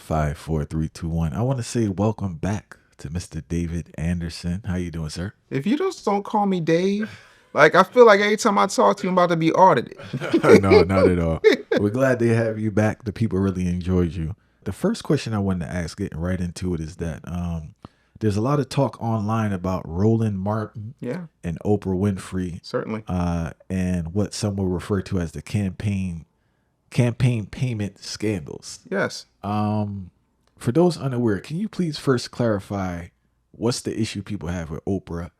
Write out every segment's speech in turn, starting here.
Five, four, three, two, one. I want to say welcome back to Mr. David Anderson. How you doing, sir? If you just don't call me Dave, like I feel like every time I talk to you, I'm about to be audited. No, not at all. We're glad to have you back. The people really enjoyed you. The first question I wanted to ask, getting right into it, is that there's a lot of talk online about Roland Martin Yeah, and Oprah Winfrey, certainly. and what some will refer to as the campaign payment scandals. Yes. For those unaware, can you please first clarify what's the issue people have with Oprah's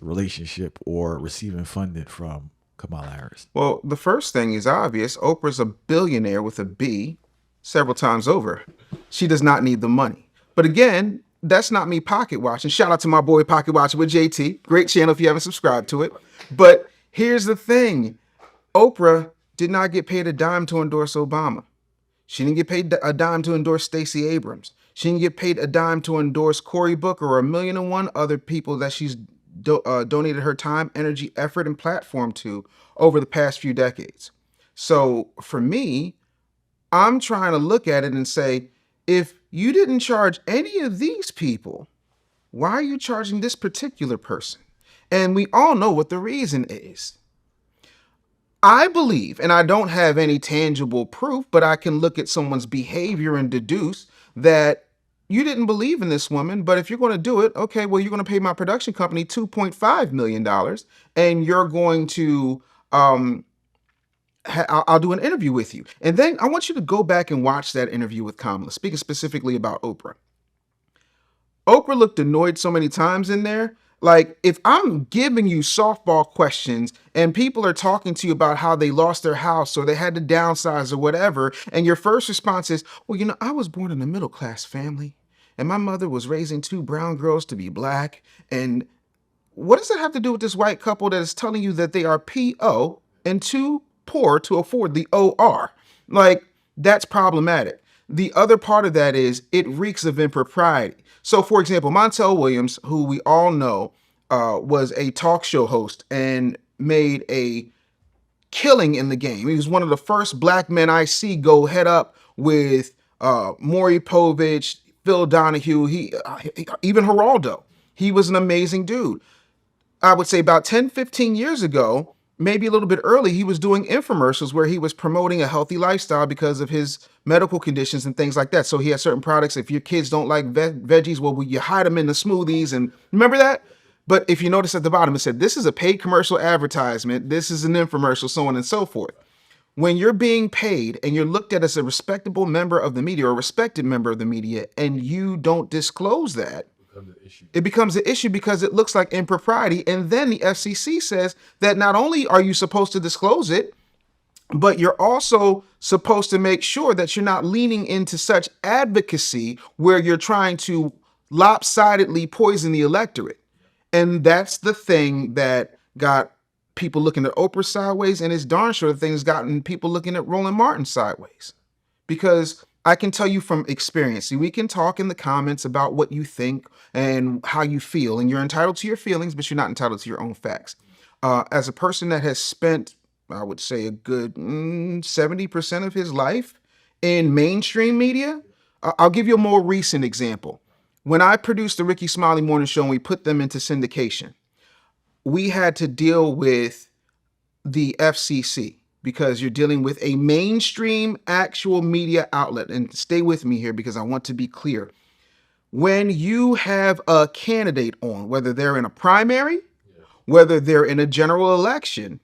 relationship or receiving funding from Kamala Harris? Well, the first thing is obvious. Oprah's a billionaire with a B several times over. She does not need the money. But again, that's not me pocket watching. Shout out to my boy Pocket Watching with JT. Great channel if you haven't subscribed to it. But here's the thing. Oprah did not get paid a dime to endorse Obama. She didn't get paid a dime to endorse Stacey Abrams. She didn't get paid a dime to endorse Cory Booker or 1,000,001 other people that she's donated her time, energy, effort, and platform to over the past few decades. So for me, I'm trying to look at it and say, if you didn't charge any of these people, why are you charging this particular person? And we all know what the reason is. I believe, and I don't have any tangible proof, but I can look at someone's behavior and deduce that you didn't believe in this woman, but if you're going to do it, okay, well, you're going to pay my production company $2.5 million and you're going to, I'll do an interview with you. And then I want you to go back and watch that interview with Kamala, speaking specifically about Oprah. Oprah looked annoyed so many times in there. Like, if I'm giving you softball questions and people are talking to you about how they lost their house or they had to downsize or whatever, and your first response is, well, I was born in a middle class family and my mother was raising two brown girls to be black. And what does that have to do with this white couple that is telling you that they are PO and too poor to afford the OR? Like, that's problematic. The other part of that is it reeks of impropriety. So, for example, Montel Williams, who we all know was a talk show host and made a killing in the game. He was one of the first black men I see go head up with Maury Povich, Phil Donahue, even Geraldo. He was an amazing dude. I would say about 10, 15 years ago, maybe a little bit early, he was doing infomercials where he was promoting a healthy lifestyle because of his medical conditions and things like that. So he had certain products. If your kids don't like veggies, well, you hide them in the smoothies. And remember that? But if you notice at the bottom, it said, this is a paid commercial advertisement. This is an infomercial, so on and so forth. When you're being paid and you're looked at as a respectable member of the media or a respected member of the media, and you don't disclose that, it becomes an issue because it looks like impropriety. And then the FCC says that not only are you supposed to disclose it, but you're also supposed to make sure that you're not leaning into such advocacy where you're trying to lopsidedly poison the electorate. And that's the thing that got people looking at Oprah sideways, and it's darn sure the thing that's gotten people looking at Roland Martin sideways. Because I can tell you from experience, see, we can talk in the comments about what you think and how you feel, and you're entitled to your feelings, but you're not entitled to your own facts. As a person that has spent, I would say, a good 70% of his life in mainstream media, I'll give you a more recent example. When I produced the Ricky Smiley Morning Show and we put them into syndication, we had to deal with the FCC because you're dealing with a mainstream actual media outlet. And stay with me here because I want to be clear. When you have a candidate on, whether they're in a primary, whether they're in a general election,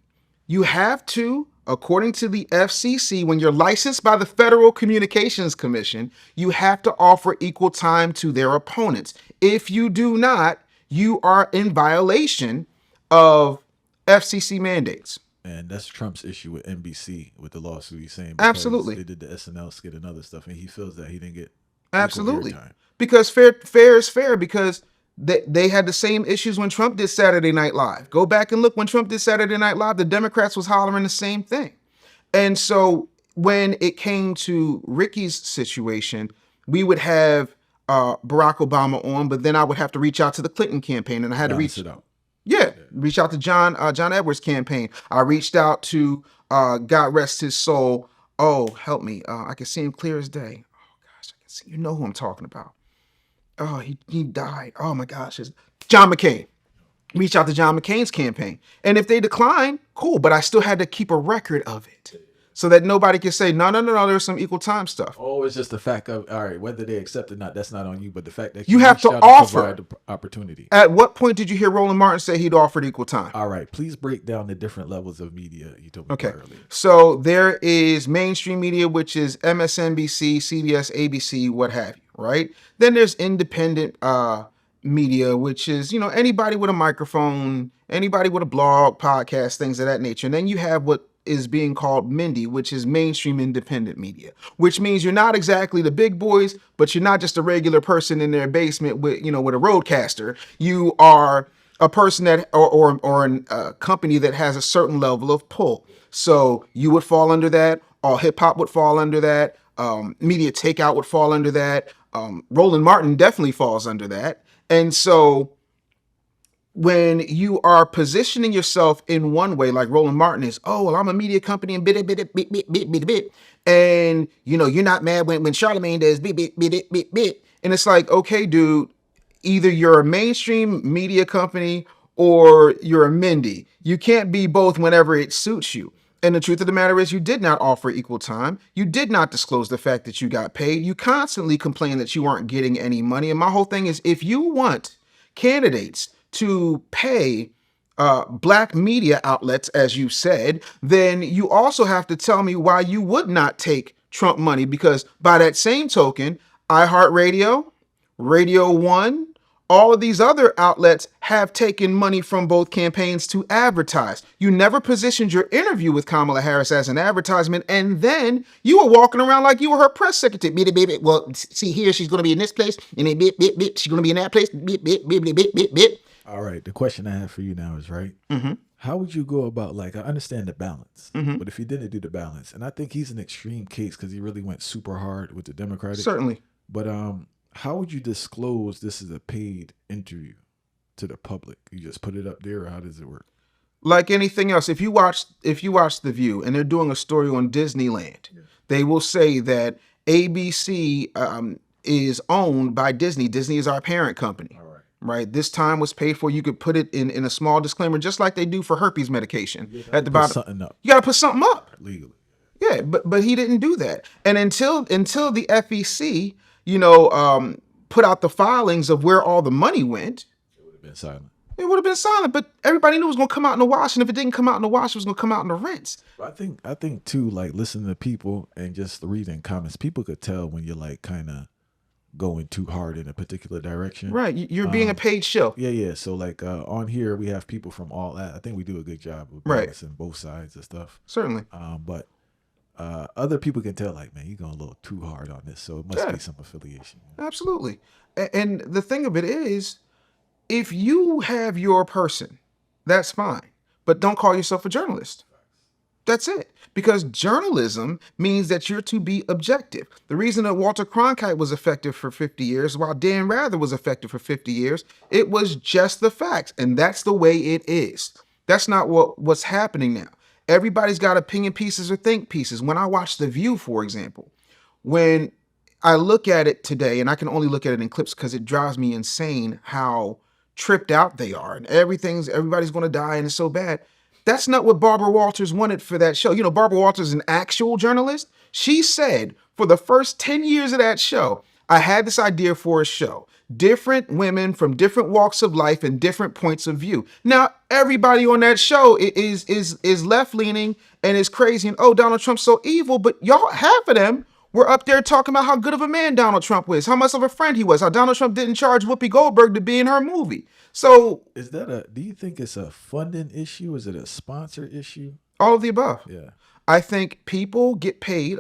you have to, according to the FCC, when you're licensed by the Federal Communications Commission, you have to offer equal time to their opponents. If you do not, you are in violation of FCC mandates. And that's Trump's issue with NBC with the lawsuit. He's saying because Absolutely. they did the SNL skit and other stuff, and he feels that he didn't get equal Absolutely. airtime. Because fair is fair because they had the same issues when Trump did Saturday Night Live. Go back and look when Trump did Saturday Night Live, the Democrats was hollering the same thing. And so when it came to Ricky's situation, we would have Barack Obama on, but then I would have to reach out to the Clinton campaign, and I had to Balance reach it out. reach out to John Edwards' campaign. I reached out to God rest his soul. Oh, help me! I can see him clear as day. Oh gosh, I You know who I'm talking about. Oh, he died. Oh my gosh, it's John McCain. Reach out to John McCain's campaign. And if they decline, cool, but I still had to keep a record of it so that nobody can say, no, there's some equal time stuff. Oh, it's just the fact of, all right, whether they accept it or not, that's not on you, but the fact that You you have reached to out and offer. provide the opportunity. At what point did you hear Roland Martin say he'd offered equal time? All right, please break down the different levels of media you told me Okay. about earlier. So there is mainstream media, which is MSNBC, CBS, ABC, what have you, right? Then there's independent media, which is, anybody with a microphone, anybody with a blog, podcast, things of that nature. And then you have what is being called Mindy, which is mainstream independent media, which means you're not exactly the big boys, but you're not just a regular person in their basement with a roadcaster. You are a person that or a company that has a certain level of pull. So you would fall under that. All hip hop would fall under that. Media takeout would fall under that. Roland Martin definitely falls under that. And so when you are positioning yourself in one way, like Roland Martin is, oh, well, I'm a media company and bit. And, you're not mad when Charlemagne does bit. And it's like, okay, dude, either you're a mainstream media company or you're a Mindy. You can't be both whenever it suits you. And the truth of the matter is you did not offer equal time. You did not disclose the fact that you got paid. You constantly complain that you aren't getting any money. And my whole thing is, if you want candidates to pay black media outlets, as you said, then you also have to tell me why you would not take Trump money. Because by that same token, iHeartRadio, Radio One, all of these other outlets have taken money from both campaigns to advertise. You never positioned your interview with Kamala Harris as an advertisement, and then you were walking around like you were her press secretary. Well, see here, she's going to be in this place, and then she's going to be in that place. All right, the question I have for you now is, right, Mm-hmm. how would you go about, like, I understand the balance, Mm-hmm. but if you didn't do the balance, and I think he's an extreme case because he really went super hard with the Democratic. Certainly. But how would you disclose this is a paid interview to the public? You just put it up there, or how does it work? Like anything else, if you watch The View and they're doing a story on Disneyland, they will say that ABC is owned by Disney. Disney is our parent company. All right. Right. This time was paid for. You could put it in a small disclaimer, just like they do for herpes medication. At the Put bottom, something up you got to put something up. legally. Yeah, but he didn't do that. And until the FEC, put out the filings of where all the money went, It would have been silent. it would have been silent. But everybody knew it was going to come out in the wash. And if it didn't come out in the wash, it was going to come out in the rinse. But I think too, like listening to people and just reading comments, people could tell when you're like kind of going too hard in a particular direction. Right. You're being a paid show. Yeah. So like on here we have people from all. I think we do a good job of Right. balancing both sides and stuff. Certainly. But other people can tell, like, man, you're going a little too hard on this, so it must be some affiliation. Absolutely. And the thing of it is, if you have your person, that's fine. But don't call yourself a journalist. That's it. Because journalism means that you're to be objective. The reason that Walter Cronkite was effective for 50 years, while Dan Rather was effective for 50 years, it was just the facts. And that's the way it is. That's not what's happening now. Everybody's got opinion pieces or think pieces. When I watch The View, for example, when I look at it today, and I can only look at it in clips because it drives me insane how tripped out they are. And everybody's going to die and it's so bad. That's not what Barbara Walters wanted for that show. Barbara Walters is an actual journalist. She said for the first 10 years of that show, I had this idea for a show. Different women from different walks of life and different points of view. Now, everybody on that show is left-leaning and is crazy and, oh, Donald Trump's so evil, but y'all, half of them were up there talking about how good of a man Donald Trump was, how much of a friend he was, how Donald Trump didn't charge Whoopi Goldberg to be in her movie. So do you think it's a funding issue? Is it a sponsor issue? all of the above. Yeah. I think people get paid.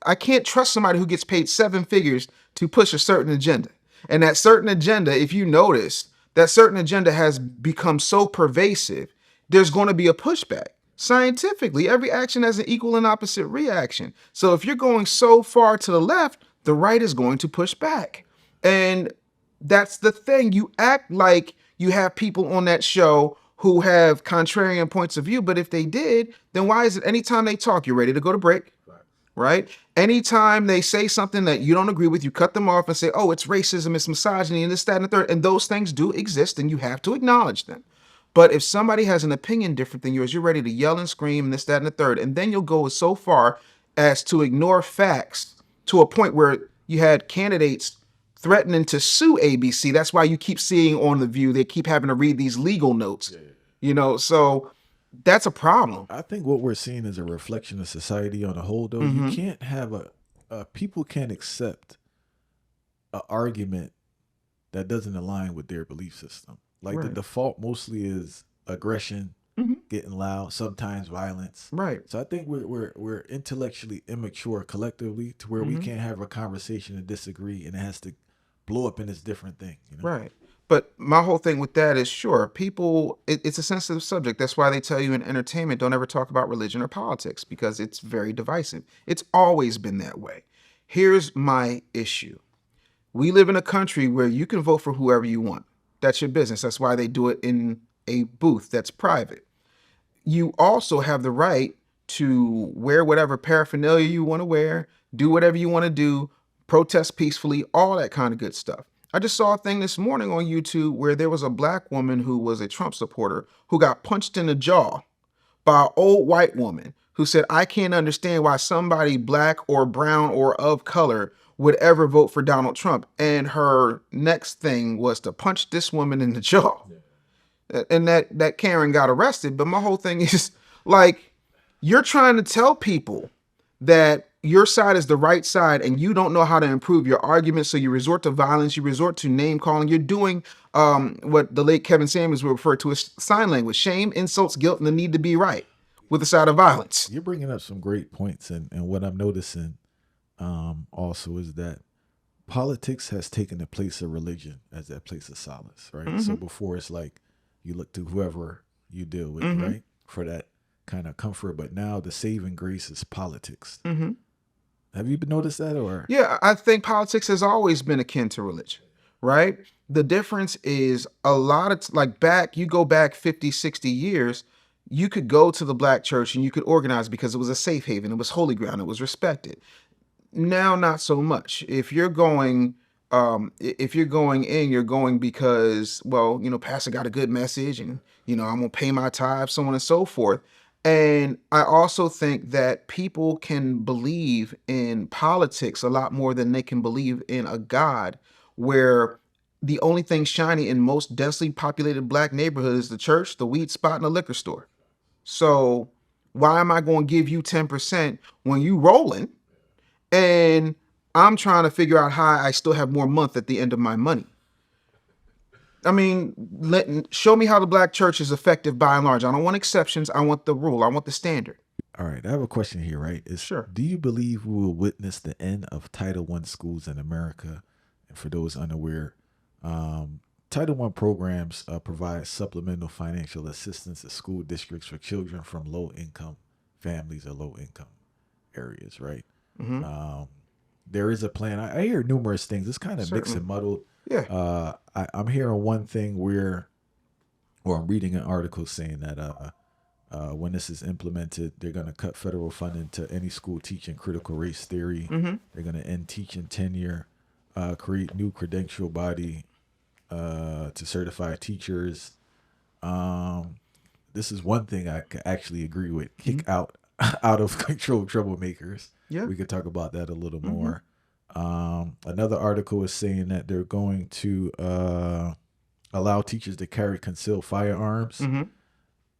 I can't trust somebody who gets paid 7 figures to push a certain agenda. And that certain agenda, if you notice, that certain agenda has become so pervasive, there's going to be a pushback. Scientifically, every action has an equal and opposite reaction. So if you're going so far to the left, the right is going to push back. And that's the thing. You act like you have people on that show who have contrarian points of view, but if they did, then why is it anytime they talk, you're ready to go to break? right? Anytime they say something that you don't agree with, you cut them off and say, oh, it's racism, it's misogyny, and this, that, and the third. And those things do exist, and you have to acknowledge them. But if somebody has an opinion different than yours, you're ready to yell and scream, and this, that, and the third. And then you'll go so far as to ignore facts to a point where you had candidates threatening to sue ABC. That's why you keep seeing on The View, they keep having to read these legal notes, so that's a problem. I think what we're seeing is a reflection of society on a whole, though. You can't have people can't accept an argument that doesn't align with their belief system. Like the default mostly is aggression, getting loud, sometimes violence. Right. So I think we're intellectually immature collectively to where we can't have a conversation and disagree, and it has to blow up in this different thing. Right. But my whole thing with that is, sure, people, it's a sensitive subject. That's why they tell you in entertainment, don't ever talk about religion or politics, because it's very divisive. It's always been that way. Here's my issue. We live in a country where you can vote for whoever you want. That's your business. That's why they do it in a booth that's private. You also have the right to wear whatever paraphernalia you want to wear, do whatever you want to do, protest peacefully, all that kind of good stuff. I just saw a thing this morning on YouTube where there was a black woman who was a Trump supporter who got punched in the jaw by an old white woman who said, I can't understand why somebody black or brown or of color would ever vote for Donald Trump. And her next thing was to punch this woman in the jaw. And that Karen got arrested. But my whole thing is, like, you're trying to tell people that your side is the right side and you don't know how to improve your argument. So you resort to violence, you resort to name calling. You're doing what the late Kevin Samuels would refer to as sign language: shame, insults, guilt, and the need to be right with a side of violence. You're bringing up some great points. And what I'm noticing also is that politics has taken the place of religion as that place of solace, right? So before, it's like you look to whoever you deal with, right, for that kind of comfort. But now the saving grace is politics. Have you noticed that? Or yeah, I think politics has always been akin to religion, right? The difference is a lot of you go back 50, 60 years, you could go to the black church and you could organize because it was a safe haven, it was holy ground, it was respected. Now, not so much. If you're going in, you're going because, well, pastor got a good message and, I'm going to pay my tithe, so on and so forth. And I also think that people can believe in politics a lot more than they can believe in a God, where the only thing shiny in most densely populated black neighborhoods is the church, the weed spot, and the liquor store. So why am I going to give you 10% when you rolling and I'm trying to figure out how I still have more month at the end of my money? I mean, show me how the black church is effective by and large. I don't want exceptions. I want the rule. I want the standard. All right, I have a question here, right? Sure. Do you believe we will witness the end of Title I schools in America? And for those unaware, Title I programs provide supplemental financial assistance to school districts for children from low-income families or low-income areas, right? There is a plan. I hear numerous things. It's kind of mixed and muddled. Yeah. I'm hearing one thing or I'm reading an article saying that when this is implemented, they're going to cut federal funding to any school teaching critical race theory. They're going to end teaching tenure, create new credential body to certify teachers. This is one thing I can actually agree with. Kick out of control troublemakers. Yeah. We could talk about that a little more. Another article is saying that they're going to allow teachers to carry concealed firearms, and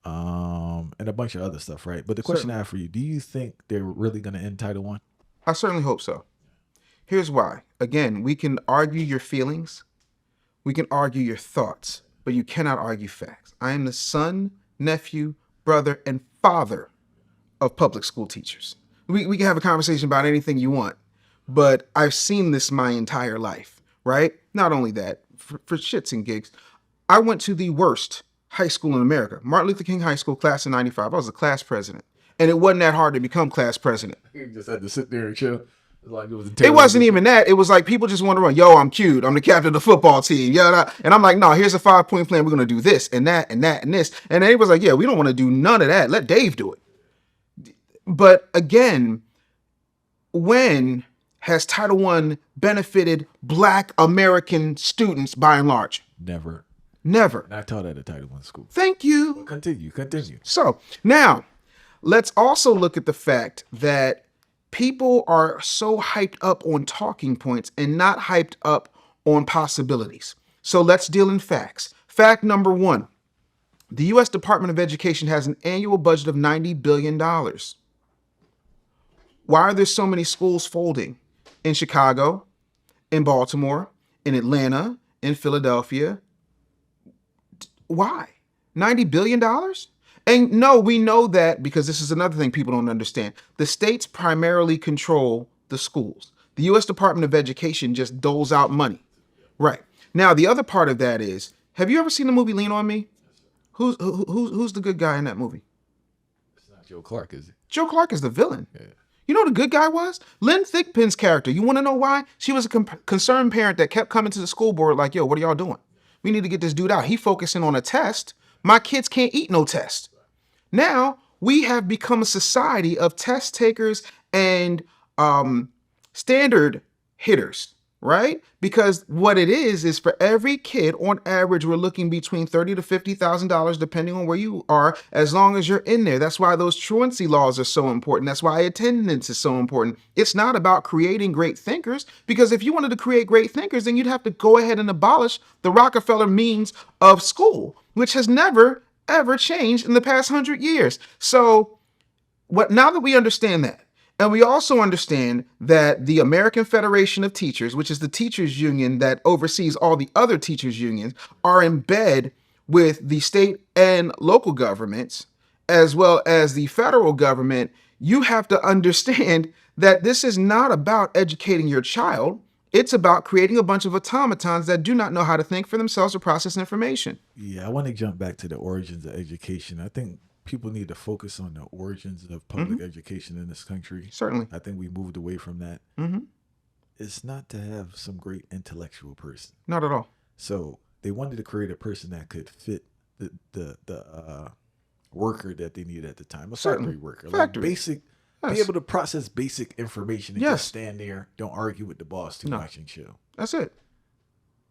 a bunch of other stuff, right? But the question I have for you, do you think they're really going to end Title I? I certainly hope so. Here's why. Again, we can argue your feelings, we can argue your thoughts, but you cannot argue facts. I am the son, nephew, brother, and father of public school teachers. We can have a conversation about anything you want, but I've seen this my entire life, right? Not only that, for shits and gigs, I went to the worst high school in America, Martin Luther King High School, class of 95. I was the class president. And it wasn't that hard to become class president. You just had to sit there and chill. It wasn't even that. It was like people just want to run. Yo, I'm cute. I'm the captain of the football team. Yeah, and I'm like, no, here's a 5-point plan. We're going to do this and that and that and this. And then it was like, yeah, we don't want to do none of that. Let Dave do it. But again, when has Title One benefited Black American students by and large? Never. Never. And I taught at a Title One school. Thank you. Continue. So now let's also look at the fact that people are so hyped up on talking points and not hyped up on possibilities. So let's deal in facts. Fact number one, the U.S. Department of Education has an annual budget of $90 billion. Why are there so many schools folding in Chicago, in Baltimore, in Atlanta, in Philadelphia? Why? $90 billion? And no, we know that because this is another thing people don't understand. The states primarily control the schools. The U.S. Department of Education just doles out money. Right. Now, the other part of that is, have you ever seen the movie Lean On Me? Who's the good guy in that movie? It's not Joe Clark, is it? Joe Clark is the villain. Yeah. You know who the good guy was? Lynn Thigpen's character. You want to know why? She was a concerned parent that kept coming to the school board like, yo, what are y'all doing? We need to get this dude out. He focusing on a test. My kids can't eat no test. Now, we have become a society of test takers and standard hitters, right? Because what it is for every kid, on average, we're looking between $30,000 to $50,000, depending on where you are, as long as you're in there. That's why those truancy laws are so important. That's why attendance is so important. It's not about creating great thinkers, because if you wanted to create great thinkers, then you'd have to go ahead and abolish the Rockefeller means of school, which has never, ever changed in the past 100 years. So now that we understand that, and we also understand that the American Federation of Teachers, which is the teachers union that oversees all the other teachers unions, are in bed with the state and local governments, as well as the federal government, you have to understand that this is not about educating your child. It's about creating a bunch of automatons that do not know how to think for themselves or process information. Yeah, I want to jump back to the origins of education. I think people need to focus on the origins of public education in this country. Certainly. I think we moved away from that. It's not to have some great intellectual person. Not at all. So they wanted to create a person that could fit the worker that they needed at the time, a factory worker, like basic. Be able to process basic information and just stand there, don't argue with the boss too much and chill. That's it.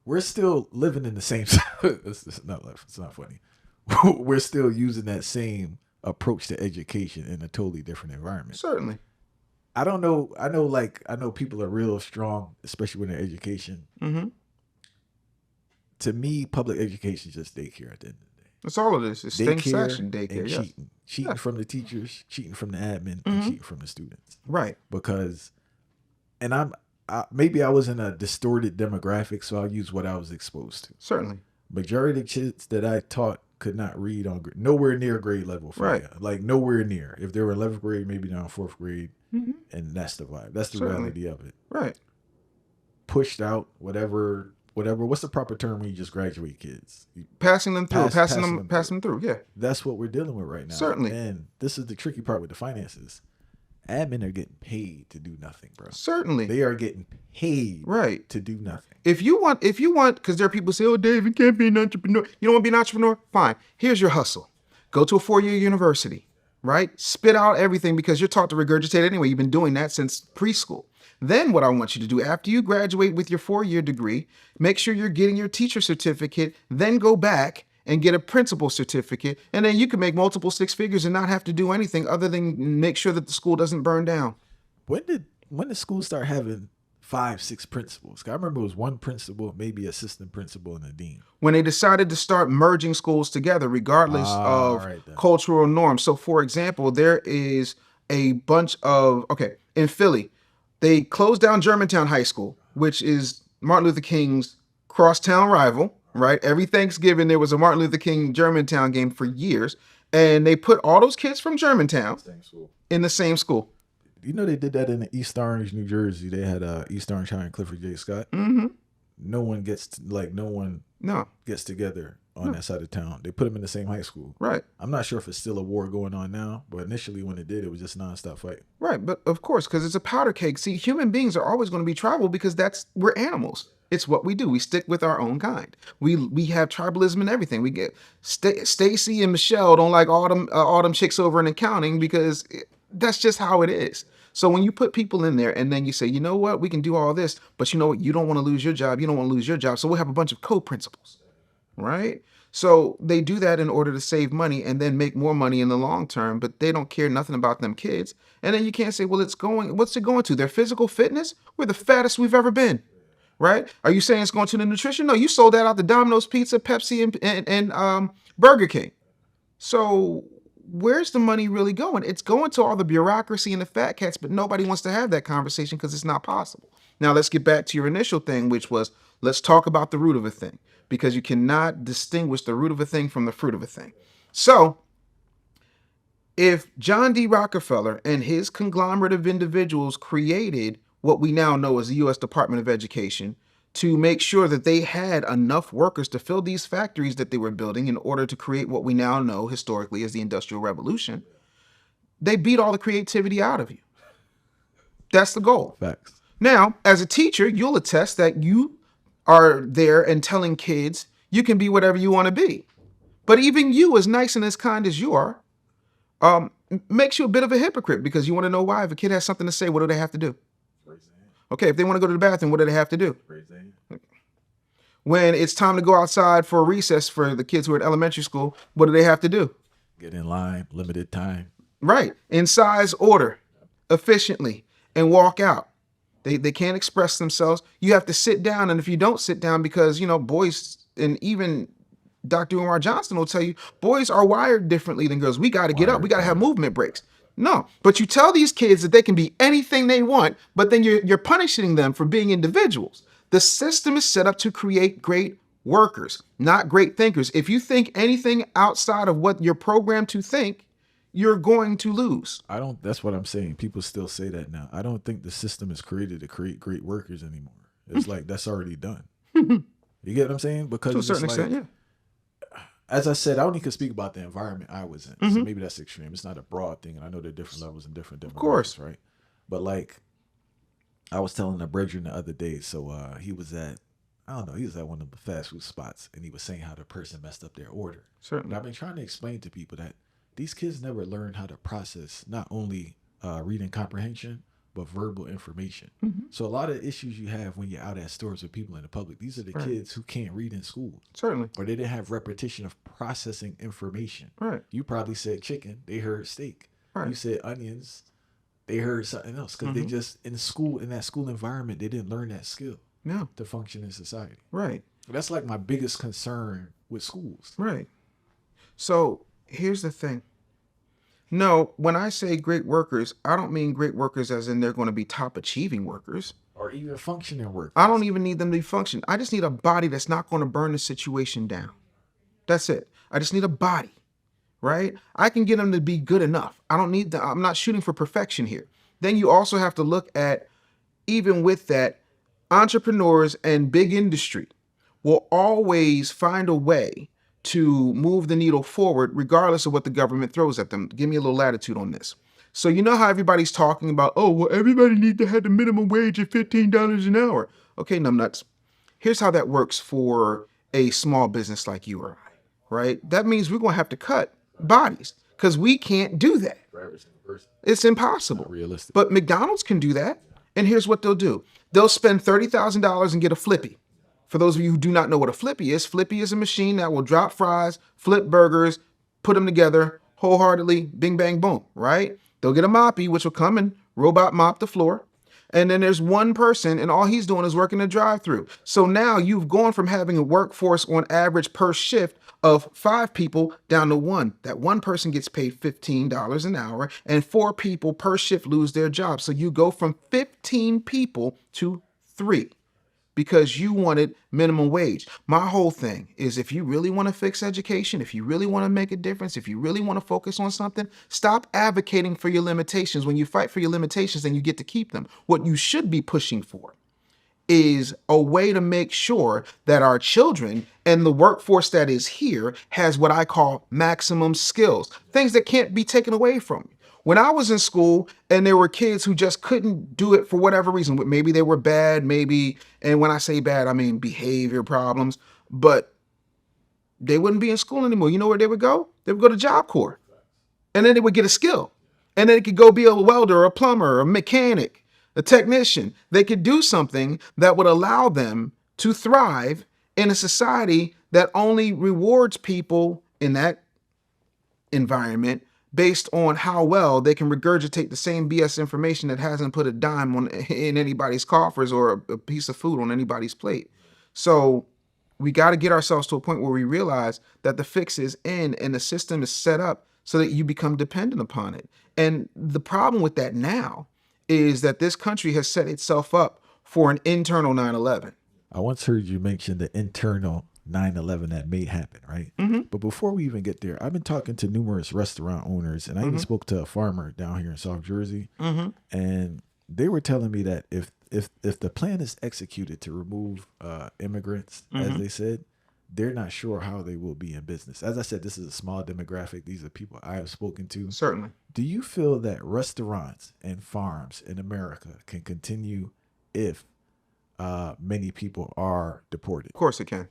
We're still living in the same. It's not funny. We're still using that same approach to education in a totally different environment. Certainly. I don't know. I know people are real strong, especially when they're education. To me, public education is just daycare at the end of the day. That's all it is. It's staying section daycare. And cheating. Cheating from the teachers, cheating from the admin, and cheating from the students. Right. Because, and maybe I was in a distorted demographic, so I'll use what I was exposed to. Certainly. Majority of the kids that I taught could not read on nowhere near grade level. Right. Like nowhere near. If they were 11th grade, maybe now 4th grade. And that's the vibe. That's the reality of it. Right. Pushed out, whatever. What's the proper term when you just graduate kids? Passing them through. Passing them through. Yeah. That's what we're dealing with right now. Certainly. And this is the tricky part with the finances. Admin are getting paid to do nothing, bro. Certainly. They are getting paid to do nothing. If you want, because there are people who say, oh, Dave, you can't be an entrepreneur. You don't want to be an entrepreneur? Fine. Here's your hustle. Go to a 4-year university, right? Spit out everything because you're taught to regurgitate anyway. You've been doing that since preschool. Then what I want you to do, after you graduate with your 4-year degree, make sure you're getting your teacher certificate, then go back and get a principal certificate, and then you can make multiple 6 figures and not have to do anything other than make sure that the school doesn't burn down. When did the school start having 5, 6 principals? I remember it was one principal, maybe assistant principal, and a dean. When they decided to start merging schools together, regardless of cultural norms. So, for example, there is a bunch of, in Philly, they closed down Germantown High School, which is Martin Luther King's crosstown rival, right? Every Thanksgiving, there was a Martin Luther King Germantown game for years. And they put all those kids from Germantown in the same school. You know they did that in East Orange, New Jersey. They had East Orange High and Clifford J. Scott. No one gets together on that side of town. They put them in the same high school. Right. I'm not sure if it's still a war going on now, but initially when it did, it was just nonstop fight. Right, but of course, because it's a powder keg. See, human beings are always going to be tribal because we're animals. It's what we do. We stick with our own kind. We have tribalism and everything. We get Stacy and Michelle don't like all them chicks over in accounting because that's just how it is. So when you put people in there and then you say, you know what, we can do all this, but you know what, you don't want to lose your job. You don't want to lose your job. So we'll have a bunch of co-principals, right? So they do that in order to save money and then make more money in the long term, but they don't care nothing about them kids. And then you can't say, well, what's it going to? Their physical fitness? We're the fattest we've ever been, right? Are you saying it's going to the nutrition? No, you sold that out to Domino's Pizza, Pepsi, and Burger King. So where's the money really going? It's going to all the bureaucracy and the fat cats, but nobody wants to have that conversation because it's not possible. Now let's get back to your initial thing, which was let's talk about the root of a thing, because you cannot distinguish the root of a thing from the fruit of a thing. So if John D. Rockefeller and his conglomerate of individuals created what we now know as the U.S. Department of Education to make sure that they had enough workers to fill these factories that they were building in order to create what we now know historically as the Industrial Revolution, they beat all the creativity out of you. That's the goal. Facts. Now, as a teacher, you'll attest that you are there and telling kids you can be whatever you want to be. But even you, as nice and as kind as you are, makes you a bit of a hypocrite, because you want to know why. If a kid has something to say, what do they have to do? Okay, if they want to go to the bathroom, what do they have to do? When it's time to go outside for a recess for the kids who are at elementary school, what do they have to do? Get in line, limited time. Right, in size, order, efficiently, and walk out. They can't express themselves. You have to sit down, and if you don't sit down, because, you know, boys, and even Dr. Umar Johnson will tell you, boys are wired differently than girls. We got to get up. We got to have movement breaks. No, but you tell these kids that they can be anything they want, but then you're punishing them for being individuals. The system is set up to create great workers, not great thinkers. If you think anything outside of what you're programmed to think, you're going to lose. That's what I'm saying. People still say that now. I don't think the system is created to create great workers anymore. It's like that's already done. You get what I'm saying? Because to a certain extent, yeah. As I said, I only could speak about the environment I was in. So maybe that's extreme. It's not a broad thing. And I know there are different levels and different demographics, of course, right? But like, I was telling a brethren the other day, so he was at, I don't know, he was at one of the fast food spots, and he was saying how the person messed up their order. Certainly. And I've been trying to explain to people that these kids never learn how to process not only reading comprehension, but verbal information. So a lot of issues you have when you're out at stores with people in the public, these are the kids who can't read in school. Certainly. Or they didn't have repetition of processing information. Right. You probably said chicken, they heard steak. Right. You said onions, they heard something else, because they just, in school, in that school environment, they didn't learn that skill to function in society. Right. That's like my biggest concern with schools. Right. So here's the thing. No, when I say great workers, I don't mean great workers as in they're going to be top achieving workers. Or even functioning workers. I don't even need them to be functioning. I just need a body that's not going to burn the situation down. That's it. I just need a body, right? I can get them to be good enough. I'm not shooting for perfection here. Then you also have to look at, even with that, entrepreneurs and big industry will always find a way to move the needle forward regardless of what the government throws at them. Give me a little latitude on this. So you know how everybody's talking about, oh, well, everybody needs to have the minimum wage at $15 an hour. Okay, numbnuts. Here's how that works for a small business like you or I, right? That means we're going to have to cut bodies because we can't do that. It's impossible. Not realistic. But McDonald's can do that. And here's what they'll do. They'll spend $30,000 and get a flippy. For those of you who do not know what a flippy is a machine that will drop fries, flip burgers, put them together wholeheartedly, bing, bang, boom, right? They'll get a moppy, which will come and robot mop the floor. And then there's one person, and all he's doing is working the drive-through. So now you've gone from having a workforce on average per shift of 5 people down to 1. That one person gets paid $15 an hour, and 4 people per shift lose their job. So you go from 15 people to 3. Because you wanted minimum wage. My whole thing is, if you really want to fix education, if you really want to make a difference, if you really want to focus on something, stop advocating for your limitations. When you fight for your limitations, then you get to keep them. What you should be pushing for is a way to make sure that our children and the workforce that is here has what I call maximum skills, things that can't be taken away from you. When I was in school and there were kids who just couldn't do it for whatever reason, maybe they were bad, maybe, and when I say bad, I mean behavior problems, but they wouldn't be in school anymore. You know where they would go? They would go to Job Corps, and then they would get a skill. And then it could go be a welder, a plumber, a mechanic, a technician. They could do something that would allow them to thrive in a society that only rewards people in that environment based on how well they can regurgitate the same BS information that hasn't put a dime on in anybody's coffers or a piece of food on anybody's plate. So we got to get ourselves to a point where we realize that the fix is in and the system is set up so that you become dependent upon it. And the problem with that now is that this country has set itself up for an internal 9/11. I once heard you mention the internal 9/11 that may happen, right? Mm-hmm. But before we even get there, I've been talking to numerous restaurant owners, and I even Mm-hmm. spoke to a farmer down here in South Jersey, Mm-hmm. and they were telling me that if the plan is executed to remove immigrants, as Mm-hmm. they said, they're not sure how they will be in business. As I said, this is a small demographic. These are people I have spoken to. Certainly. Do you feel that restaurants and farms in America can continue if many people are deported? Of course it can.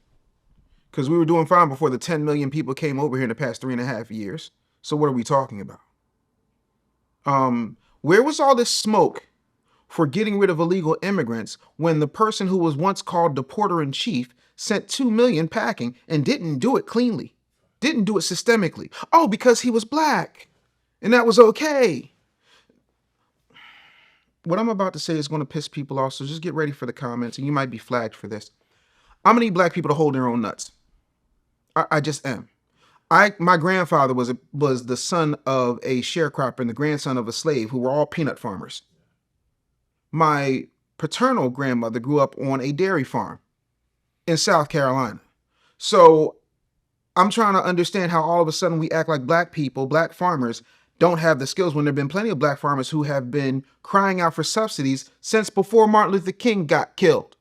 Because we were doing fine before the 10 million people came over here in the past 3.5 years. So what are we talking about? Where was all this smoke for getting rid of illegal immigrants when the person who was once called the porter in chief sent 2 million packing and didn't do it cleanly, didn't do it systemically? Oh, because he was black and that was okay. What I'm about to say is going to piss people off, so just get ready for the comments and you might be flagged for this. I'm gonna need black people to hold their own nuts. I just am. My grandfather was the son of a sharecropper and the grandson of a slave who were all peanut farmers. My paternal grandmother grew up on a dairy farm in South Carolina. So I'm trying to understand how all of a sudden we act like black people, black farmers, don't have the skills when there have been plenty of black farmers who have been crying out for subsidies since before Martin Luther King got killed.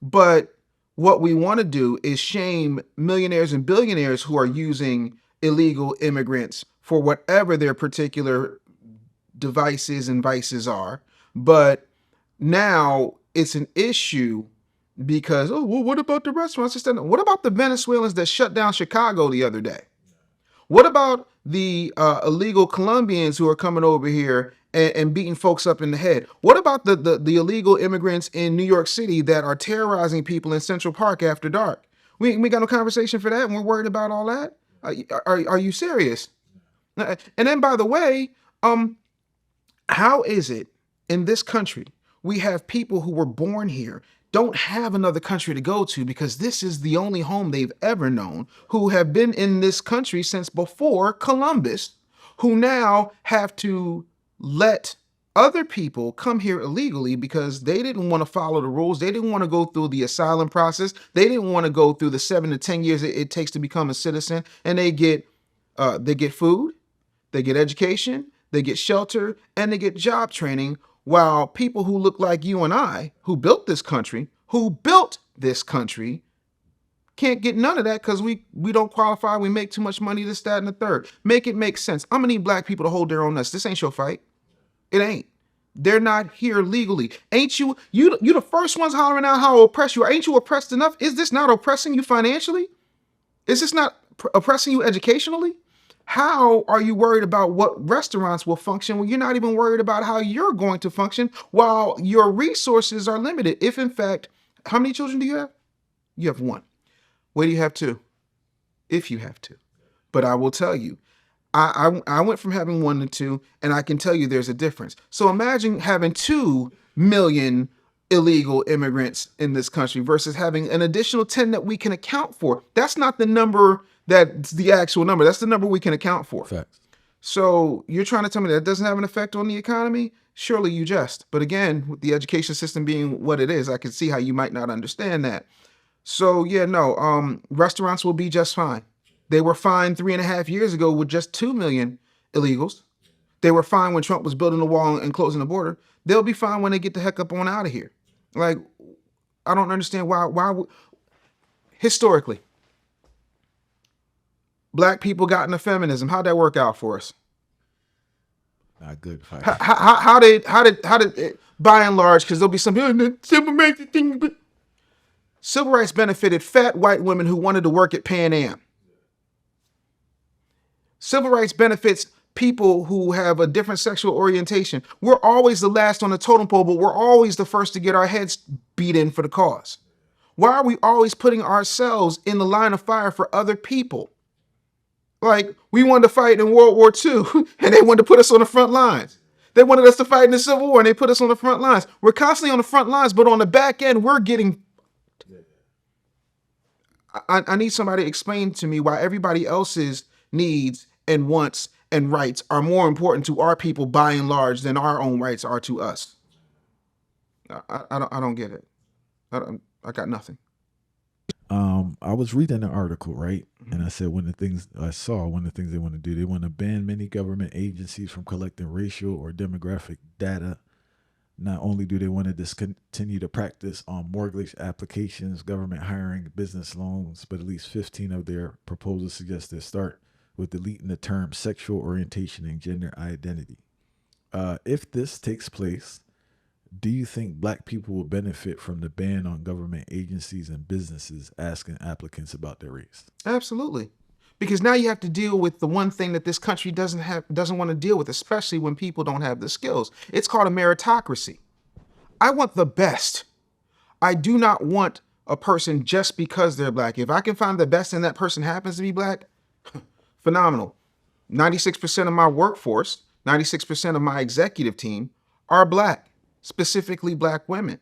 But what we want to do is shame millionaires and billionaires who are using illegal immigrants for whatever their particular devices and vices are. But now it's an issue because, oh, well, what about the restaurants? What about the Venezuelans that shut down Chicago the other day? What about the illegal Colombians who are coming over here and beating folks up in the head? What about the illegal immigrants in New York City that are terrorizing people in Central Park after dark? We got no conversation for that, and we're worried about all that. Are you serious? And then, by the way, how is it in this country we have people who were born here, don't have another country to go to because this is the only home they've ever known, who have been in this country since before Columbus, who now have to let other people come here illegally because they didn't want to follow the rules. They didn't want to go through the asylum process. They didn't want to go through the 7 to 10 years it takes to become a citizen. And they get food, they get education, they get shelter, and they get job training, while people who look like you and I, who built this country, can't get none of that because we don't qualify. We make too much money, this, that, and the third. Make it make sense. I'm gonna need black people to hold their own nuts. This ain't your fight. It ain't. They're not here legally. Ain't you? You the first ones hollering out how oppressed you are. Ain't you oppressed enough? Is this not oppressing you financially? Is this not oppressing you educationally? How are you worried about what restaurants will function when you're not even worried about how you're going to function while your resources are limited? If in fact, how many children do you have? You have one. Where do you have two? If you have two. But I will tell you, I went from having one to two, and I can tell you there's a difference. So imagine having 2 million illegal immigrants in this country versus having an additional 10 that we can account for. That's not the number that's the actual number. That's the number we can account for. Facts. So you're trying to tell me that doesn't have an effect on the economy? Surely you jest. But again, with the education system being what it is, I can see how you might not understand that. So yeah, no, restaurants will be just fine. They were fine 3.5 years ago with just 2 million illegals. They were fine when Trump was building the wall and closing the border. They'll be fine when they get the heck up on out of here. Like, I don't understand why historically, black people got into feminism. How'd that work out for us? Not good fight. How did it, by and large, because there'll be some civil rights thing, but civil rights benefited fat white women who wanted to work at Pan Am. Civil rights benefits people who have a different sexual orientation. We're always the last on the totem pole, but we're always the first to get our heads beat in for the cause. Why are we always putting ourselves in the line of fire for other people? Like, we wanted to fight in World War II, and they wanted to put us on the front lines. They wanted us to fight in the Civil War, and they put us on the front lines. We're constantly on the front lines, but on the back end, we're getting. I need somebody to explain to me why everybody else's needs and wants and rights are more important to our people by and large than our own rights are to us. I don't get it. I got nothing. I was reading an article, right? And I said one of the things I saw, one of the things they want to do, they want to ban many government agencies from collecting racial or demographic data. Not only do they want to discontinue the practice on mortgage applications, government hiring, business loans, but at least 15 of their proposals suggest they start with deleting the term sexual orientation and gender identity. If this takes place, do you think black people will benefit from the ban on government agencies and businesses asking applicants about their race? Absolutely. Because now you have to deal with the one thing that this country doesn't want to deal with, especially when people don't have the skills. It's called a meritocracy. I want the best. I do not want a person just because they're black. If I can find the best and that person happens to be black, phenomenal. 96% of my workforce, 96% of my executive team are black, specifically black women,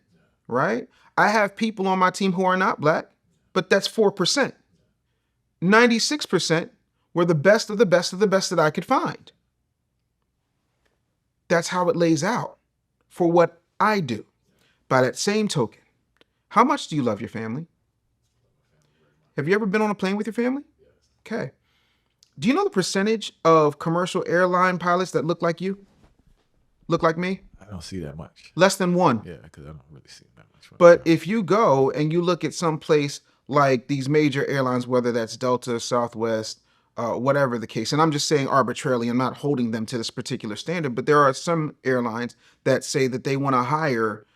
right? I have people on my team who are not black, but that's 4%. 96% were the best of the best of the best that I could find. That's how it lays out for what I do. By that same token, how much do you love your family? Have you ever been on a plane with your family? Okay. Do you know the percentage of commercial airline pilots that look like you? Look like me? I don't see that much. Less than one. Yeah, because I don't really see that much. But if you go and you look at some place like these major airlines, whether that's Delta, Southwest, whatever the case, and I'm just saying arbitrarily, I'm not holding them to this particular standard, but there are some airlines that say that they want to hire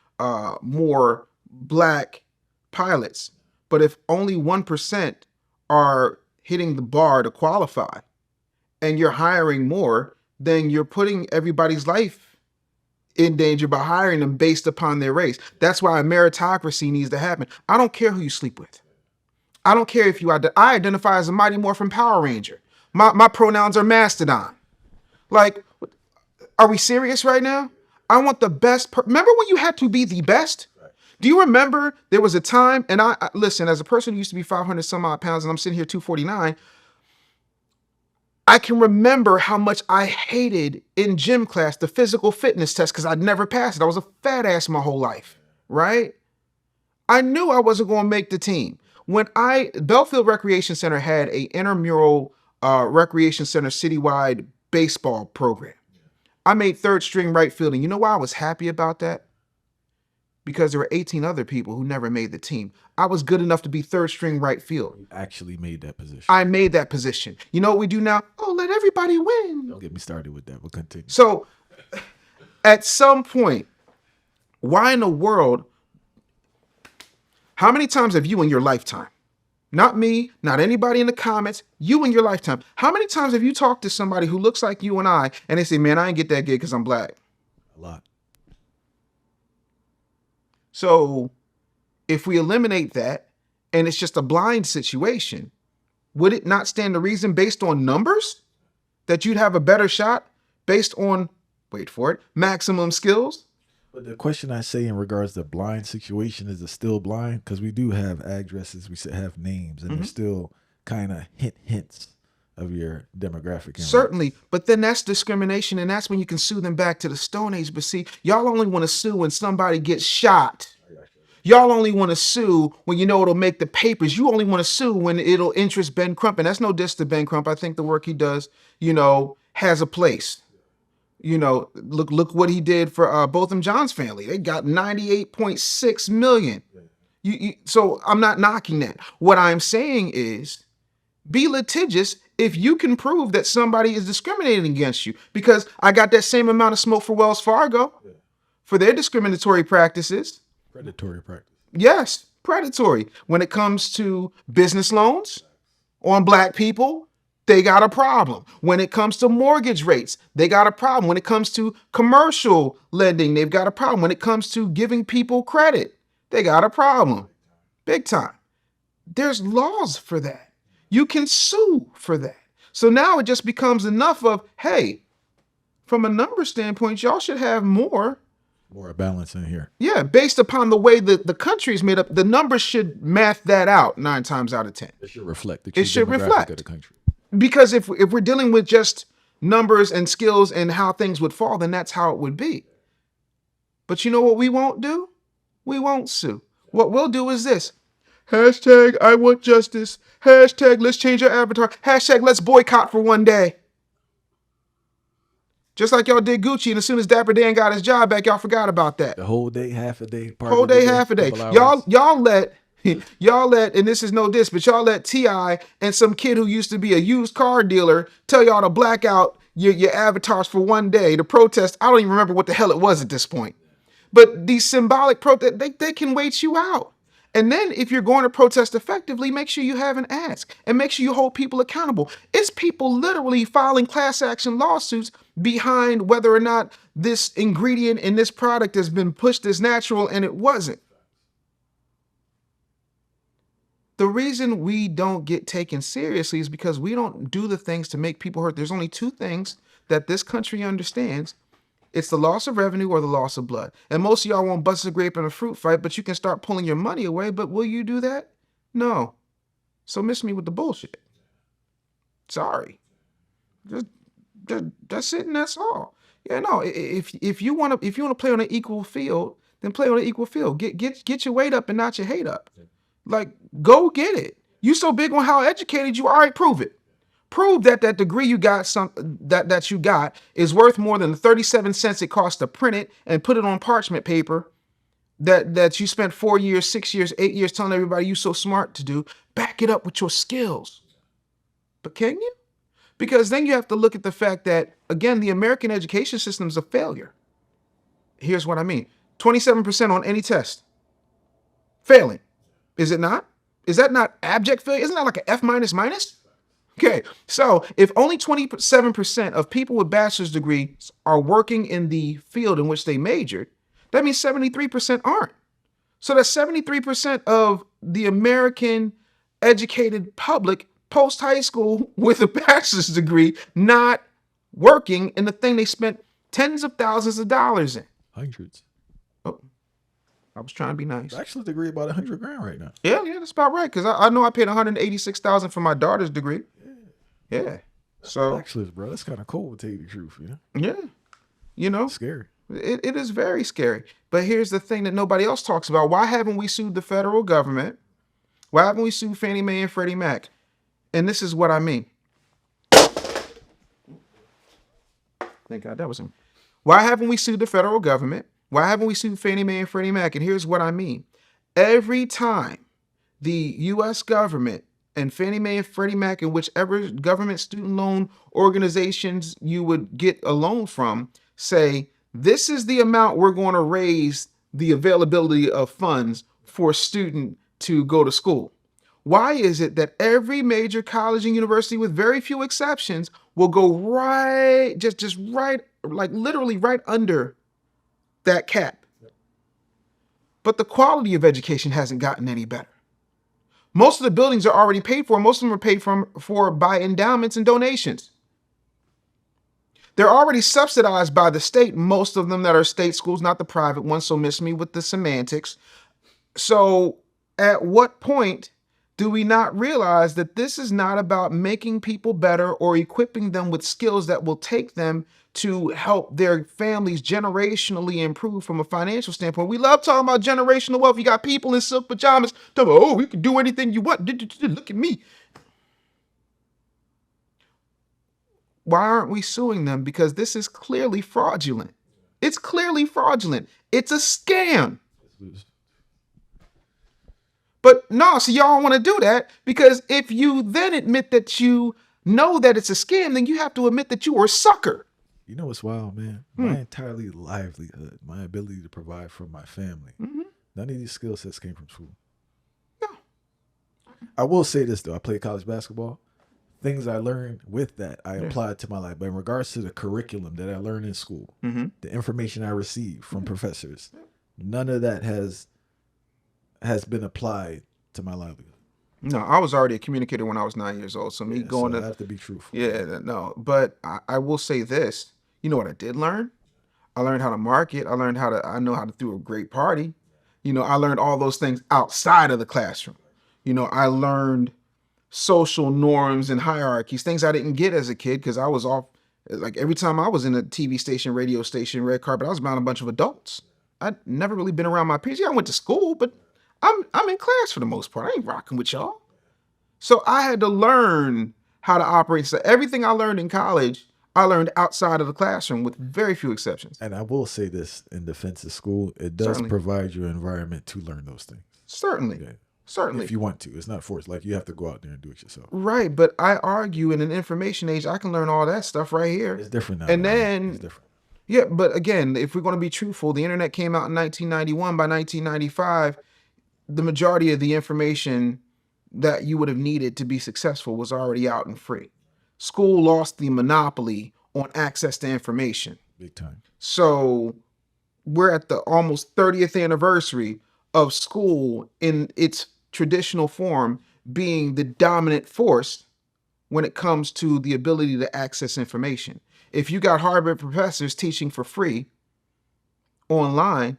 more black pilots. But if only 1% are hitting the bar to qualify and you're hiring more, then you're putting everybody's life in danger by hiring them based upon their race. That's why a meritocracy needs to happen. I don't care who you sleep with. I don't care if I identify as a Mighty Morphin Power Ranger. My pronouns are Mastodon. Like, are we serious right now? I want the best. Remember when you had to be the best? Do you remember there was a time, and listen, as a person who used to be 500 some odd pounds and I'm sitting here 249, I can remember how much I hated in gym class the physical fitness test because I'd never passed it. I was a fat ass my whole life, right? I knew I wasn't going to make the team. When Belfield Recreation Center had a intramural recreation center citywide baseball program. I made third string right field. And you know why I was happy about that? Because there were 18 other people who never made the team. I was good enough to be third string right field. You actually made that position. I made that position. You know what we do now? Oh, let everybody win. Don't get me started with that. We'll continue. So at some point, why in the world, how many times have you in your lifetime, not me, not anybody in the comments, you in your lifetime, how many times have you talked to somebody who looks like you and I, and they say, man, I ain't get that gig because I'm black? A lot. So if we eliminate that and it's just a blind situation, would it not stand to reason based on numbers that you'd have a better shot based on, wait for it, maximum skills? But the question I say in regards to blind situation, is it still blind? Because we do have addresses, we have names, and there's still kind of hints of your demographic. Certainly, but then that's discrimination, and that's when you can sue them back to the Stone Age. But see, y'all only want to sue when somebody gets shot. Y'all only want to sue when you know it'll make the papers. You only want to sue when it'll interest Ben Crump, and that's no diss to Ben Crump. I think the work he does, has a place. Look what he did for Botham Jean's family. They got 98.6 million. So I'm not knocking that. What I'm saying is, be litigious if you can prove that somebody is discriminating against you. Because I got that same amount of smoke for Wells Fargo for their discriminatory practices. Predatory practice. Yes, predatory. When it comes to business loans on black people, they got a problem. When it comes to mortgage rates, they got a problem. When it comes to commercial lending, they've got a problem. When it comes to giving people credit, they got a problem. Big time. There's laws for that. You can sue for that. So now it just becomes enough of, hey, from a number standpoint, y'all should have more. More balance in here. Yeah, based upon the way that the country is made up, the numbers should math that out 9 times out of 10. It should reflect the true It should demographic reflect. of the country. Because if we're dealing with just numbers and skills and how things would fall, then that's how it would be. But you know what we won't do? We won't sue. What we'll do is this. Hashtag I want justice. Hashtag let's change our avatar. Hashtag let's boycott for one day. Just like y'all did Gucci, and as soon as Dapper Dan got his job back, y'all forgot about that. The whole day, half a day, part Whole of the day, half a day. Y'all let, and this is no diss, but y'all let T.I. and some kid who used to be a used car dealer tell y'all to black out your avatars for one day to protest. I don't even remember what the hell it was at this point. But these symbolic protests, they can wait you out. And then if you're going to protest effectively, make sure you have an ask and make sure you hold people accountable. It's people literally filing class action lawsuits behind whether or not this ingredient in this product has been pushed as natural and it wasn't. The reason we don't get taken seriously is because we don't do the things to make people hurt. There's only 2 things that this country understands. It's the loss of revenue or the loss of blood. And most of y'all won't bust a grape in a fruit fight, but you can start pulling your money away. But will you do that? No. So miss me with the bullshit. Sorry. That's it, and that's all. Yeah, no. If you want to play on an equal field, then play on an equal field. Get your weight up and not your hate up. Like, go get it. You so big on how educated you are. All right, prove it. Prove that that degree you got that you got is worth more than the 37 cents it costs to print it and put it on parchment paper that you spent 4 years, 6 years, 8 years telling everybody you so smart to do. Back it up with your skills. But can you? Because then you have to look at the fact that, again, the American education system is a failure. Here's what I mean. 27% on any test. Failing. Is it not? Is that not abject failure? Isn't that like an F minus minus? Okay, so if only 27% of people with bachelor's degrees are working in the field in which they majored, that means 73% aren't. So that's 73% of the American educated public post high school with a bachelor's degree not working in the thing they spent tens of thousands of dollars in. Hundreds. Oh, I was trying to be nice. Bachelor's degree about $100,000 right now. Yeah, that's about right. Because I know I paid $186,000 for my daughter's degree. Yeah. So Bachelor's, bro, that's kind of cold to tell you the truth, you know? Yeah. You know, It's scary. it is very scary. But here's the thing that nobody else talks about. Why haven't we sued the federal government? Why haven't we sued Fannie Mae and Freddie Mac? And this is what I mean. Thank God that was him. Why haven't we sued the federal government? Why haven't we sued Fannie Mae and Freddie Mac? And here's what I mean. Every time the U.S. government and Fannie Mae and Freddie Mac and whichever government student loan organizations you would get a loan from say, this is the amount we're going to raise the availability of funds for a student to go to school. Why is it that every major college and university, with very few exceptions, will go right, just right, like literally right under that cap? But the quality of education hasn't gotten any better. Most of the buildings are already paid for. Most of them are paid for by endowments and donations. They're already subsidized by the state, most of them that are state schools, not the private ones, so miss me with the semantics. So at what point do we not realize that this is not about making people better or equipping them with skills that will take them to help their families generationally improve from a financial standpoint? We love talking about generational wealth. You got people in silk pajamas talking about, oh, you can do anything you want. Look at me. Why aren't we suing them? Because this is clearly fraudulent. It's clearly fraudulent. It's a scam. But no, so y'all want to do that because if you then admit that you know that it's a scam, then you have to admit that you were a sucker. You know what's wild, man? My entirely livelihood, my ability to provide for my family, none of these skill sets came from school. No. I will say this, though. I played college basketball. things I learned with that, I Yeah. applied to my life. But in regards to the curriculum that I learned in school, Mm-hmm. the information I received from Yeah. professors, none of that has been applied to my livelihood. No, I was already a communicator when I was 9 years old. So me Yeah, going so to, I have to be truthful. yeah, no. But I will say this. You know what I did learn? I learned how to market. I know how to throw a great party. I learned all those things outside of the classroom. I learned social norms and hierarchies, things I didn't get as a kid because I was off. Like every time I was in a TV station, radio station, red carpet, I was around a bunch of adults. I'd never really been around my peers. Yeah, I went to school, but I'm in class for the most part. I ain't rocking with y'all. So I had to learn how to operate. So everything I learned in college, I learned outside of the classroom with very few exceptions. And I will say this in defense of school, it does Certainly. provide you an environment to learn those things. Certainly. Yeah. If Certainly. you want to. It's not forced. Like you have to go out there and do it yourself. Right. But I argue in an information age, I can learn all that stuff right here. It's different now, And though, man. It's then, different. yeah, but again, if we're going to be truthful, the internet came out in 1991. By 1995, the majority of the information that you would have needed to be successful was already out and free. School lost the monopoly on access to information. Big time. So we're at the almost 30th anniversary of school in its traditional form being the dominant force when it comes to the ability to access information. If you got Harvard professors teaching for free online,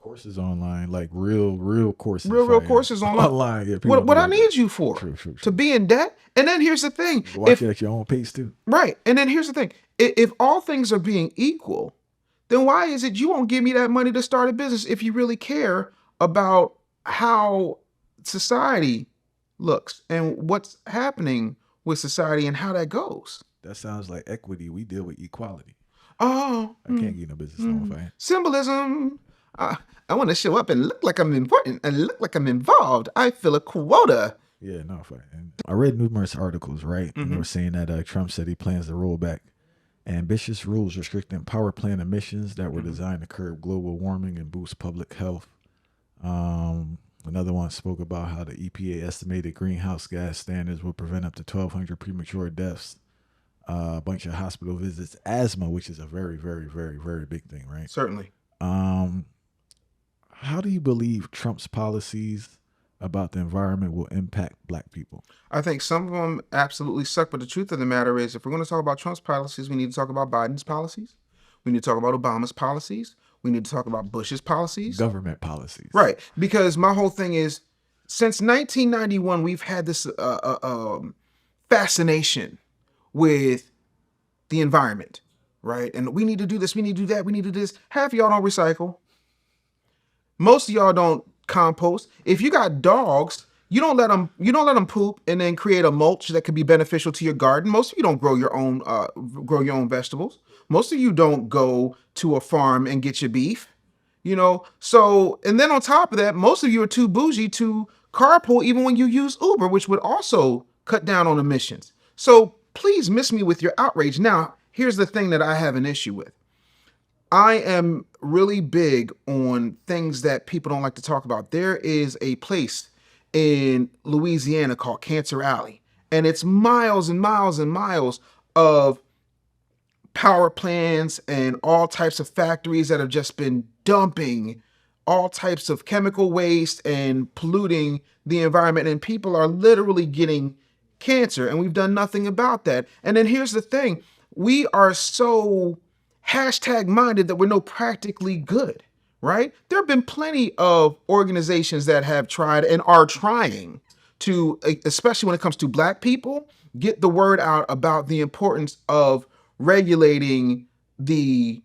Courses online, like real courses, real fire courses online, online. Yeah, people what don't know what I about that. need you for? True. To be in debt? And then here's the thing: You can watch it at your own pace too. right, and then here's the thing: if all things are being equal, then why is it you won't give me that money to start a business if you really care about how society looks and what's happening with society and how that goes? That sounds like equity. We deal with equality. Oh, I can't get no business loan if I ain't. symbolism. I want to show up and look like I'm important and look like I'm involved. I fill a quota. Yeah, no, if I. And I read numerous articles, right, and they were saying that Trump said he plans to roll back ambitious rules restricting power plant emissions that were designed to curb global warming and boost public health. Another one spoke about how the EPA estimated greenhouse gas standards will prevent up to 1,200 premature deaths, a bunch of hospital visits, asthma, which is a very, very, very, very big thing, right? Certainly. Um, how do you believe Trump's policies about the environment will impact black people? I think some of them absolutely suck, but the truth of the matter is, if we're going to talk about Trump's policies, we need to talk about Biden's policies. We need to talk about Obama's policies. We need to talk about Bush's policies. Government policies. Right. Because my whole thing is, since 1991, we've had this fascination with the environment, right? And we need to do this, we need to do that, we need to do this. Half of y'all don't recycle. Most of y'all don't compost. If you got dogs, you don't let them poop and then create a mulch that could be beneficial to your garden. Most of you don't grow your own vegetables. Most of you don't go to a farm and get your beef. So, and then on top of that, most of you are too bougie to carpool even when you use Uber, which would also cut down on emissions. So please miss me with your outrage. Now, here's the thing that I have an issue with. I am really big on things that people don't like to talk about. There is a place in Louisiana called Cancer Alley, and it's miles and miles and miles of power plants and all types of factories that have just been dumping all types of chemical waste and polluting the environment, and people are literally getting cancer, and we've done nothing about that. And then here's the thing: we are so hashtag minded that we're no practically good, right? There have been plenty of organizations that have tried and are trying to, especially when it comes to black people, get the word out about the importance of regulating the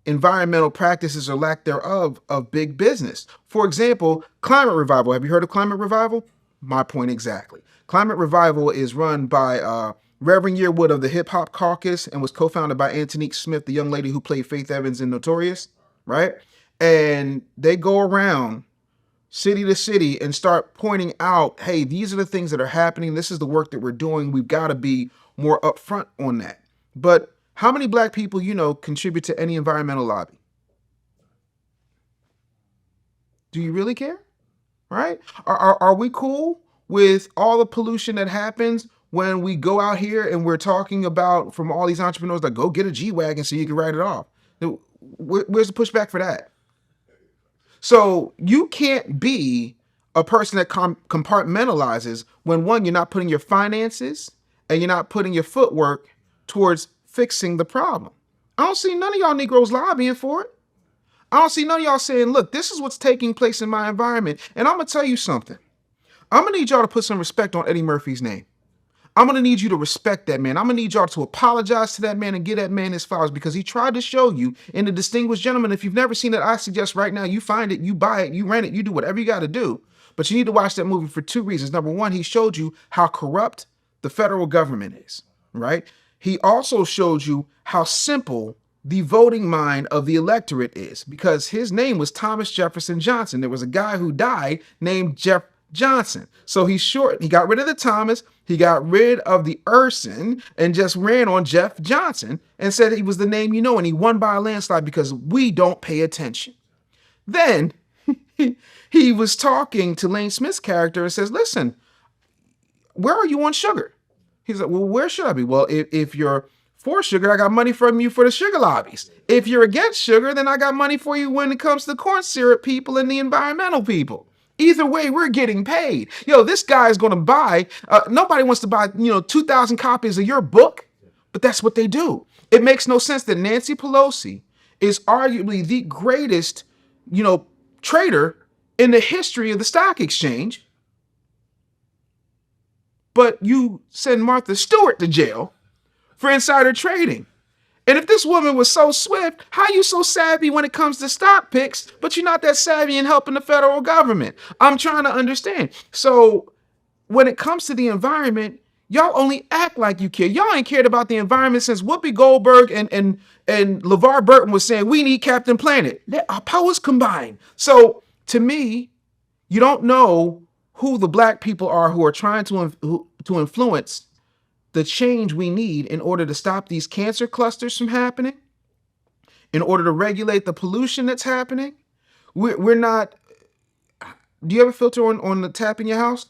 environmental practices or lack thereof of big business. For example, climate revival. Have you heard of climate revival? My point exactly. Climate revival is run by Reverend Yearwood of the Hip Hop Caucus and was co-founded by Antonique Smith, the young lady who played Faith Evans in Notorious, right? And they go around city to city and start pointing out, hey, these are the things that are happening. This is the work that we're doing. We've got to be more upfront on that. But how many black people contribute to any environmental lobby? Do you really care? Right? Are we cool with all the pollution that happens when we go out here and we're talking about from all these entrepreneurs that go get a G-Wagon so you can write it off? Where's the pushback for that? So you can't be a person that compartmentalizes when, one, you're not putting your finances and you're not putting your footwork towards fixing the problem. I don't see none of y'all Negroes lobbying for it. I don't see none of y'all saying, look, this is what's taking place in my environment. And I'm going to tell you something. I'm going to need y'all to put some respect on Eddie Murphy's name. I'm going to need you to respect that man. I'm going to need y'all to apologize to that man and give that man his flowers, because he tried to show you in The Distinguished Gentleman. If you've never seen it, I suggest right now you find it, you buy it, you rent it, you do whatever you got to do. But you need to watch that movie for two reasons. Number one, he showed you how corrupt the federal government is, right? He also showed you how simple the voting mind of the electorate is, because his name was Thomas Jefferson Johnson. There was a guy who died named Jeff Johnson. So he got rid of the Thomas, he got rid of the Urson, and just ran on Jeff Johnson and said he was the name you know, and he won by a landslide because we don't pay attention. Then he was talking to Lane Smith's character and says, listen, where are you on sugar? He's like, well, where should I be? Well, if you're for sugar, I got money from you for the sugar lobbies. If you're against sugar, then I got money for you when it comes to the corn syrup people and the environmental people. Either way, we're getting paid. Yo, this guy is going to buy, nobody wants to buy, 2,000 copies of your book, but that's what they do. It makes no sense that Nancy Pelosi is arguably the greatest, trader in the history of the stock exchange, but you send Martha Stewart to jail for insider trading. And if this woman was so swift, how are you so savvy when it comes to stock picks, but you're not that savvy in helping the federal government? I'm trying to understand. So when it comes to the environment, y'all only act like you care. Y'all ain't cared about the environment since Whoopi Goldberg and LeVar Burton was saying, we need Captain Planet. Our powers combined. So to me, you don't know who the black people are who are trying to influence the change we need in order to stop these cancer clusters from happening, in order to regulate the pollution that's happening. We're not. Do you have a filter on the tap in your house?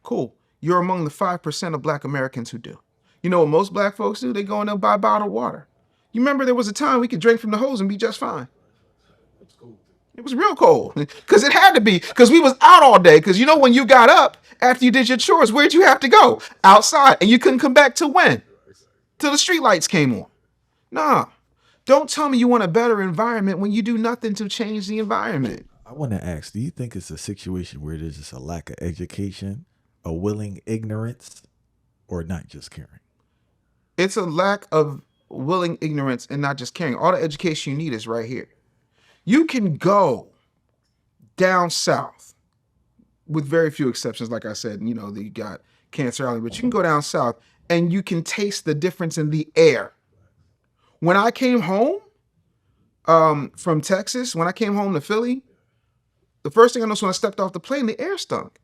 Cool. You're among the 5% of black Americans who do. You know what most black folks do? They go in there and buy bottled water. You remember there was a time we could drink from the hose and be just fine. It was real cold because it had to be, because we was out all day. Because when you got up after you did your chores, where'd you have to go? Outside. And you couldn't come back till when? Till the street lights came on. Nah. Don't tell me you want a better environment when you do nothing to change the environment. I want to ask, do you think it's a situation where there's just a lack of education, a willing ignorance, or not just caring? It's a lack of willing ignorance and not just caring. All the education you need is right here. You can go down south, with very few exceptions, like I said, you got Cancer Alley, but you can go down south and you can taste the difference in the air. When I came home from Texas, when I came home to Philly, the first thing I noticed when I stepped off the plane, the air stunk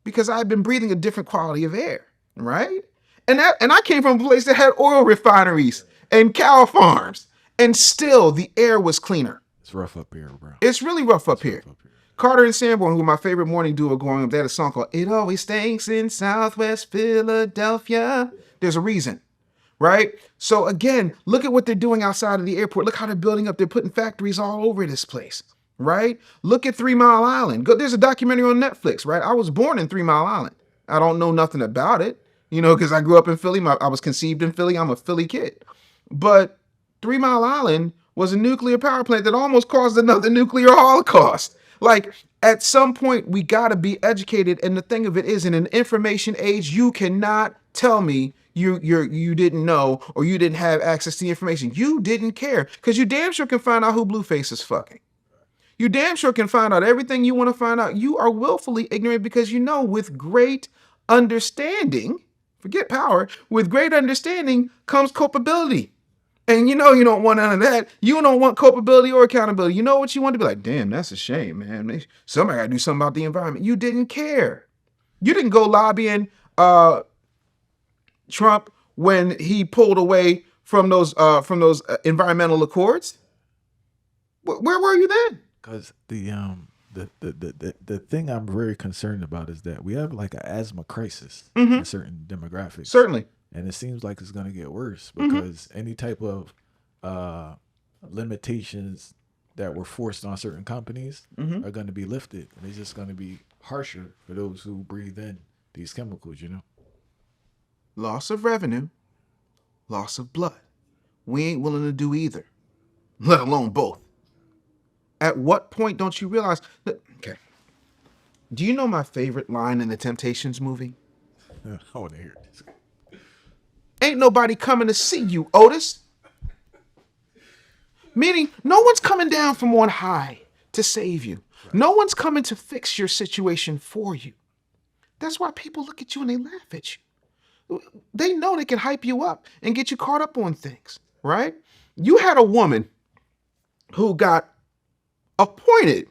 because I had been breathing a different quality of air, right? And I came from a place that had oil refineries and cow farms, and still the air was cleaner. It's rough up here, bro. It's really rough up here. Carter and Sanborn, who were my favorite morning duo growing up, they had a song called It Always Stinks in Southwest Philadelphia. There's a reason, right? So again, look at what they're doing outside of the airport. Look how they're building up. They're putting factories all over this place, right? Look at 3 Mile Island. There's a documentary on Netflix, right? I was born in 3 Mile Island. I don't know nothing about it, because I grew up in Philly. I was conceived in Philly. I'm a Philly kid. But 3 Mile Island was a nuclear power plant that almost caused another nuclear holocaust. Like, at some point, we got to be educated. And the thing of it is, in an information age, you cannot tell me you didn't know or you didn't have access to the information. You didn't care, because you damn sure can find out who Blueface is fucking. You damn sure can find out everything you want to find out. You are willfully ignorant because with great understanding, forget power, with great understanding comes culpability. And you don't want none of that. You don't want culpability or accountability. You know what you want to be like, damn, that's a shame, man. Somebody got to do something about the environment. You didn't care. You didn't go lobbying Trump when he pulled away from those environmental accords. Where were you then? Because The thing I'm very concerned about is that we have like an asthma crisis in Mm-hmm. certain demographics, Certainly. and it seems like it's going to get worse Mm-hmm. because any type of uh, limitations that were forced on certain companies Mm-hmm. are going to be lifted, and it's just going to be harsher for those who breathe in these chemicals. You know. Loss of revenue, loss of blood. We ain't willing to do either, let alone both. At what point don't you realize that? Okay. Do you know my favorite line in the Temptations movie? I want to hear this. Ain't nobody coming to see you, Otis. Meaning, no one's coming down from on high to save you. Right. No one's coming to fix your situation for you. That's why people look at you and they laugh at you. They know they can hype you up and get you caught up on things, right? You had a woman who got appointed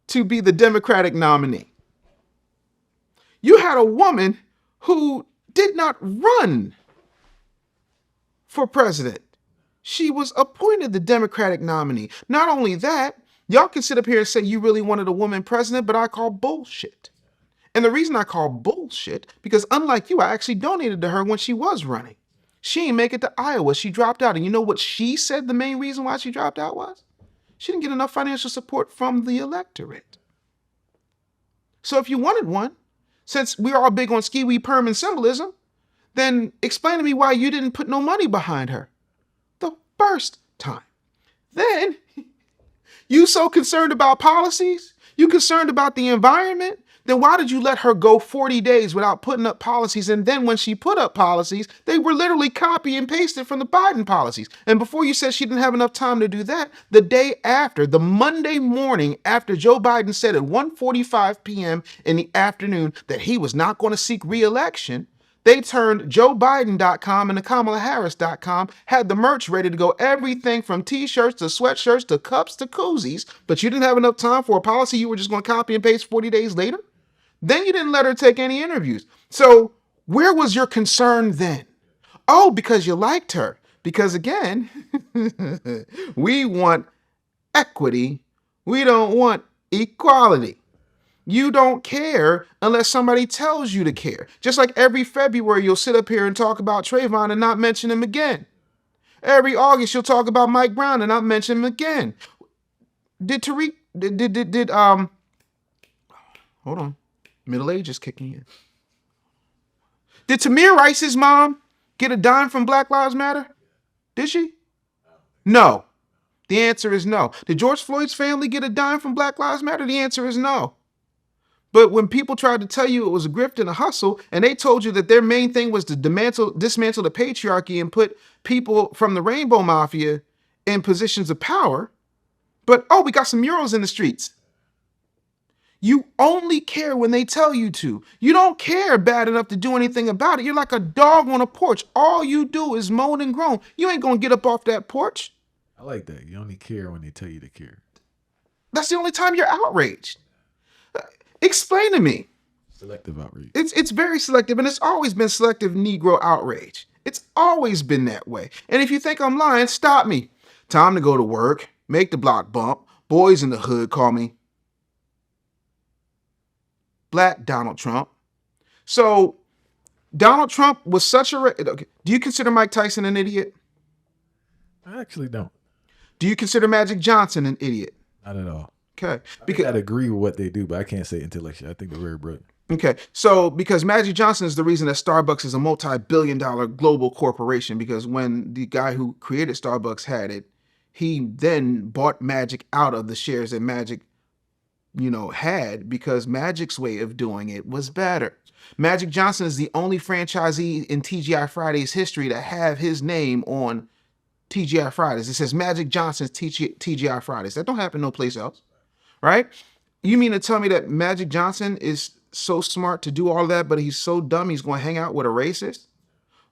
to be the Democratic nominee. You had a woman who did not run for president. She was appointed the Democratic nominee. Not only that, y'all can sit up here and say you really wanted a woman president, but I call bullshit. And the reason I call bullshit, because unlike you, I actually donated to her when she was running. She didn't make it to Iowa. She dropped out. And you know what she said the main reason why she dropped out was? She didn't get enough financial support from the electorate. So if you wanted one, since we're all big on ski, wee, perm, and symbolism, then explain to me why you didn't put no money behind her the first time. Then you so concerned about policies, you concerned about the environment, then why did you let her go 40 days without putting up policies? And then when she put up policies, they were literally copy and pasted from the Biden policies. And before you said she didn't have enough time to do that, the day after, the Monday morning after Joe Biden said at 1:45 p.m. in the afternoon that he was not going to seek re-election, they turned JoeBiden.com and the KamalaHarris.com, had the merch ready to go, everything from t-shirts to sweatshirts to cups to koozies, but you didn't have enough time for a policy you were just going to copy and paste 40 days later? Then you didn't let her take any interviews. So where was your concern then? Oh, because you liked her. Because again, we want equity. We don't want equality. You don't care unless somebody tells you to care. Just like every February, you'll sit up here and talk about Trayvon and not mention him again. Every August, you'll talk about Mike Brown and not mention him again. Did Tariq, hold on. Middle age is kicking in. Did Tamir Rice's mom get a dime from Black Lives Matter? Did she? No. The answer is no. Did George Floyd's family get a dime from Black Lives Matter? The answer is no. But when people tried to tell you it was a grift and a hustle, and they told you that their main thing was to dismantle the patriarchy and put people from the Rainbow Mafia in positions of power, but oh, we got some murals in the streets. You only care when they tell you to. You don't care bad enough to do anything about it. You're like a dog on a porch. All you do is moan and groan. You ain't gonna get up off that porch. I like that. You only care when they tell you to care. That's the only time you're outraged. Explain to me. Selective outreach. It's very selective, and it's always been selective Negro outrage. It's always been that way. And if you think I'm lying, stop me. Time to go to work, make the block bump. Boys in the hood call me Black Donald Trump. So Donald Trump was such a... Okay. Do you consider Mike Tyson an idiot? I actually don't. Do you consider Magic Johnson an idiot? Not at all. Okay. Because I'd agree with what they do, but I can't say intellectual. I think they're very brilliant. Okay, so because Magic Johnson is the reason that Starbucks is a multi-billion-dollar global corporation, because when the guy who created Starbucks had it, he then bought Magic out of the shares that Magic, had, because Magic's way of doing it was better. Magic Johnson is the only franchisee in TGI Fridays history to have his name on TGI Fridays. It says Magic Johnson's TGI Fridays. That don't happen no place else, right? You mean to tell me that Magic Johnson is so smart to do all that, but he's so dumb he's going to hang out with a racist?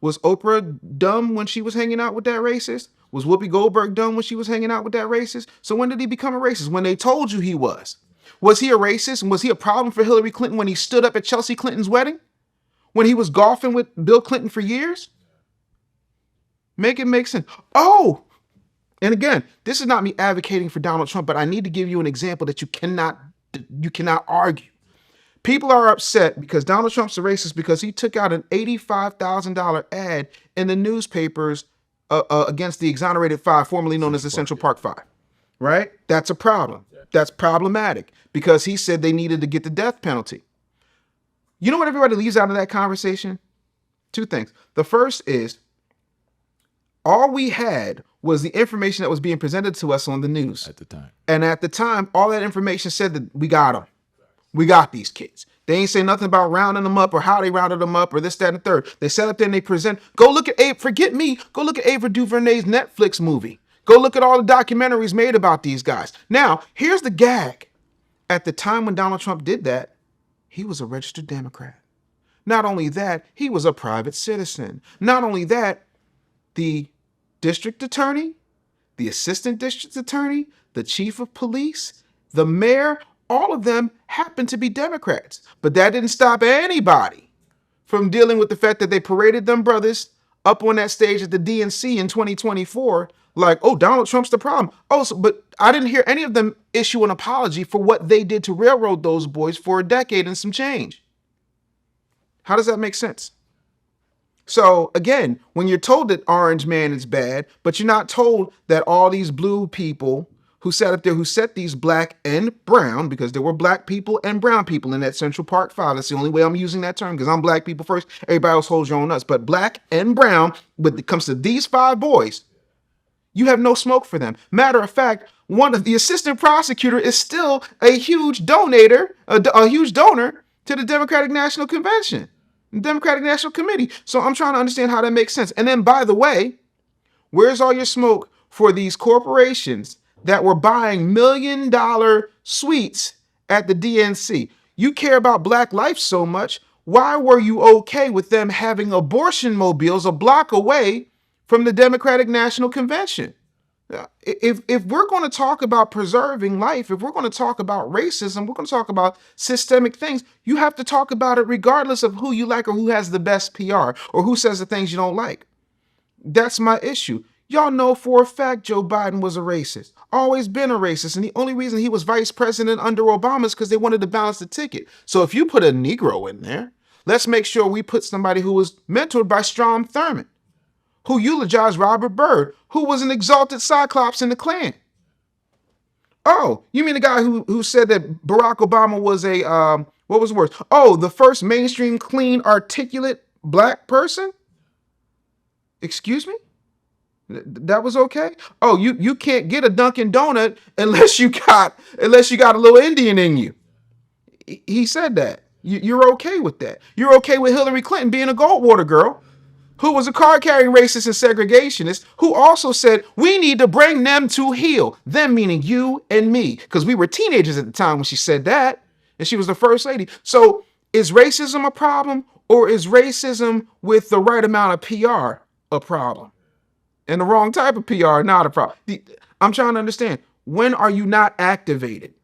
Was Oprah dumb when she was hanging out with that racist? Was Whoopi Goldberg dumb when she was hanging out with that racist? So when did he become a racist? When they told you he was. Was he a racist? And was he a problem for Hillary Clinton when he stood up at Chelsea Clinton's wedding? When he was golfing with Bill Clinton for years? Make it make sense. Oh, and again, this is not me advocating for Donald Trump, but I need to give you an example that you cannot You cannot argue. People are upset because Donald Trump's a racist because he took out an $85,000 ad in the newspapers against the Exonerated Five, formerly known as the Central Park Five. Right? That's a problem. That's problematic because he said they needed to get the death penalty. You know what everybody leaves out of that conversation? Two things. The first is all we had was the information that was being presented to us on the news at the time. And at the time, all that information said that we got them. We got these kids. They ain't say nothing about rounding them up or how they rounded them up or this, that, and the third. They sat up there and they present. Go look at forget me. Go look at Ava DuVernay's Netflix movie. Go look at all the documentaries made about these guys. Now, here's the gag. At the time when Donald Trump did that, he was a registered Democrat. Not only that, he was a private citizen. Not only that, the district attorney, the assistant district attorney, the chief of police, the mayor, all of them happened to be Democrats. But that didn't stop anybody from dealing with the fact that they paraded them brothers up on that stage at the DNC in 2024 like, oh, Donald Trump's the problem. Oh, but I didn't hear any of them issue an apology for what they did to railroad those boys for a decade and some change. How does that make sense? So again, when you're told that Orange Man is bad, but you're not told that all these blue people who sat up there, who set these black and brown, because there were black people and brown people in that Central Park file. That's the only way I'm using that term, because I'm black people first. Everybody else holds your own nuts. But black and brown, when it comes to these 5 boys, you have no smoke for them. Matter of fact, one of the assistant prosecutor is still a huge donator, a huge donor to the Democratic National Convention, the Democratic National Committee. So I'm trying to understand how that makes sense. And then, by the way, where's all your smoke for these corporations that were buying $1 million suites at the DNC? You care about black life so much. Why were you okay with them having abortion mobiles a block away from the Democratic National Convention? If we're going to talk about preserving life, if we're going to talk about racism, we're going to talk about systemic things, you have to talk about it regardless of who you like or who has the best PR or who says the things you don't like. That's my issue. Y'all know for a fact Joe Biden was a racist, always been a racist. And the only reason he was vice president under Obama is because they wanted to balance the ticket. So if you put a Negro in there, let's make sure we put somebody who was mentored by Strom Thurmond, who eulogized Robert Byrd, who was an exalted Cyclops in the Klan. Oh, you mean the guy who said that Barack Obama was a, what was the word? Oh, the first mainstream, clean, articulate black person? Excuse me? That was okay? Oh, you can't get a Dunkin' Donut unless you got a little Indian in you. He said that. You're okay with that. You're okay with Hillary Clinton being a Goldwater girl, who was a card-carrying racist and segregationist, who also said, we need to bring them to heel. Them meaning you and me, because we were teenagers at the time when she said that, and she was the first lady. So is racism a problem, or is racism with the right amount of PR a problem? And the wrong type of PR not a problem. I'm trying to understand, when are you not activated?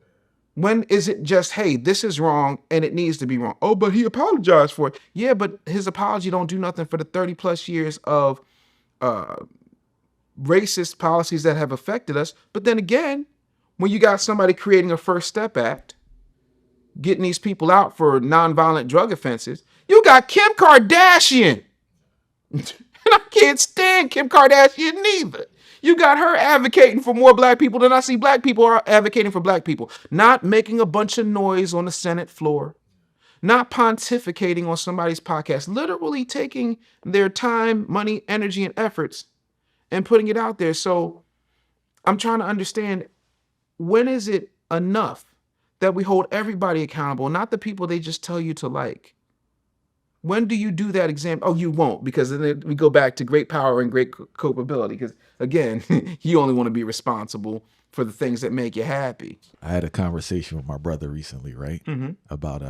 When is it just, hey, this is wrong and it needs to be wrong? Oh, but he apologized for it. Yeah, but his apology don't do nothing for the 30 plus years of racist policies that have affected us. But then again, when you got somebody creating a First Step Act, getting these people out for nonviolent drug offenses, you got Kim Kardashian. And I can't stand Kim Kardashian neither. You got her advocating for more black people than I see black people are advocating for black people. Not making a bunch of noise on the Senate floor. Not pontificating on somebody's podcast. Literally taking their time, money, energy, and efforts and putting it out there. So I'm trying to understand, when is it enough that we hold everybody accountable, not the people they just tell you to like? When do you do that exam? Oh, you won't, because then we go back to great power and great culpability. Because again, you only want to be responsible for the things that make you happy. I had a conversation with my brother recently, right, about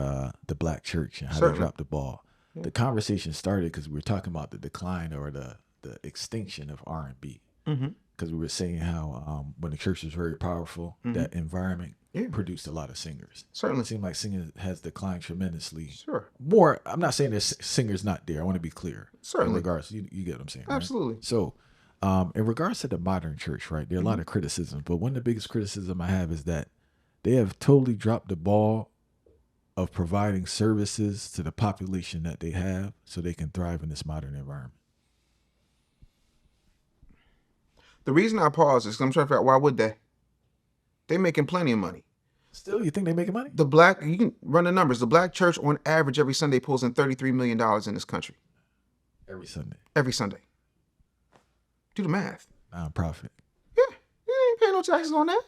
the black church and how they dropped the ball. Yeah. The conversation started because we were talking about the decline or the extinction of R&B. Because we were saying how when the church was very powerful, that environment produced a lot of singers. Certainly. It seems like singing has declined tremendously. Sure. More, I'm not saying there's singers not there. I want to be clear. Certainly. In regards, you get what I'm saying. Absolutely. Right? So in regards to the modern church, right, there are a lot of criticisms, but one of the biggest criticism I have is that they have totally dropped the ball of providing services to the population that they have so they can thrive in this modern environment. The reason I pause is 'cause I'm trying to figure out why would they? They making plenty of money. Still, you think they making money? The black, you can run the numbers. The black church, on average, every Sunday pulls in $33 million in this country. Every Sunday. Every Sunday. Do the math. Non-profit. Yeah, you ain't paying no taxes on that.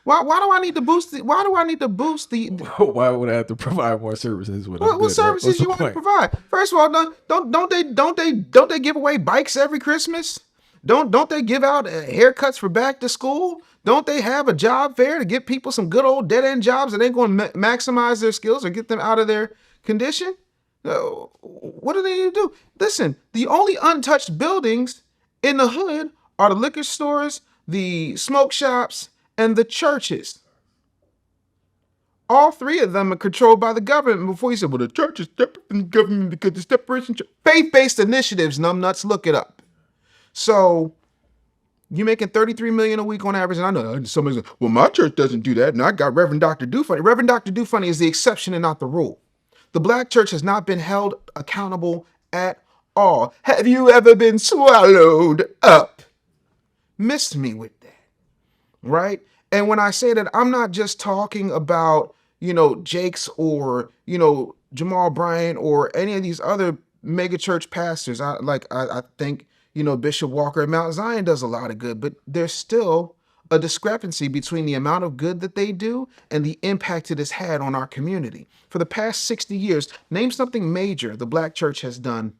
Why do I need to boost the? Why do I need to boost the? Why would I have to provide more services when I'm What good, right? services What's you the want to point? provide? First of all, don't they give away bikes every Christmas? Don't they give out haircuts for back to school? Don't they have a job fair to give people some good old dead end jobs that ain't going to maximize their skills or get them out of their condition? What do they need to do? Listen, the only untouched buildings in the hood are the liquor stores, the smoke shops, and the churches. All three of them are controlled by the government. Before you said, well, the church is separate from the government because the separation. Faith-based initiatives, numbnuts, look it up. So you're making $33 million a week on average. And I know somebody's like, well, my church doesn't do that. And I got Reverend Dr. Dufunny. Reverend Dr. Dufunny is the exception and not the rule. The black church has not been held accountable at all. Have you ever been swallowed up? Missed me with that, right? And when I say that, I'm not just talking about, Jakes or, Jamal Bryant or any of these other mega church pastors. I think, Bishop Walker at Mount Zion does a lot of good, but there's still a discrepancy between the amount of good that they do and the impact it has had on our community. For the past 60 years, name something major the black church has done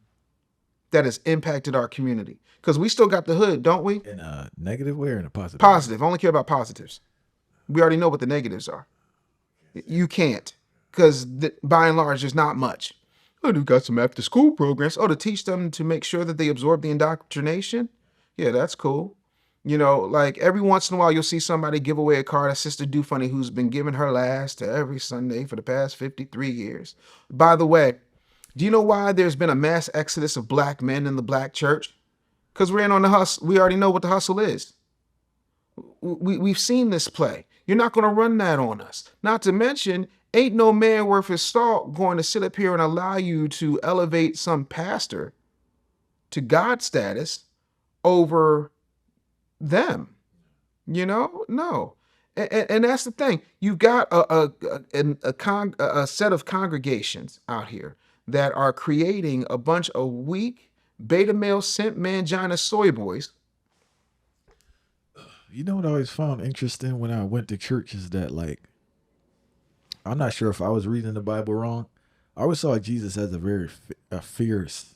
that has impacted our community. Because we still got the hood, don't we? In a negative way or in a positive? Positive. I only care about positives. We already know what the negatives are. You can't, because by and large, there's not much. Oh, they've got some after school programs. Oh, to teach them to make sure that they absorb the indoctrination. Yeah, that's cool. Like every once in a while, you'll see somebody give away a card to Sister Dufunny, who's been giving her last to every Sunday for the past 53 years. By the way, do you know why there's been a mass exodus of black men in the black church? Because we're in on the hustle. We already know what the hustle is. We've seen this play. You're not going to run that on us. Not to mention, ain't no man worth his salt going to sit up here and allow you to elevate some pastor to God status over them. No. And that's the thing. You've got a set of congregations out here that are creating a bunch of weak beta male simp mangina soy boys. You know what I always found interesting when I went to church is that, like, I'm not sure if I was reading the Bible wrong. I always saw Jesus as a very fierce,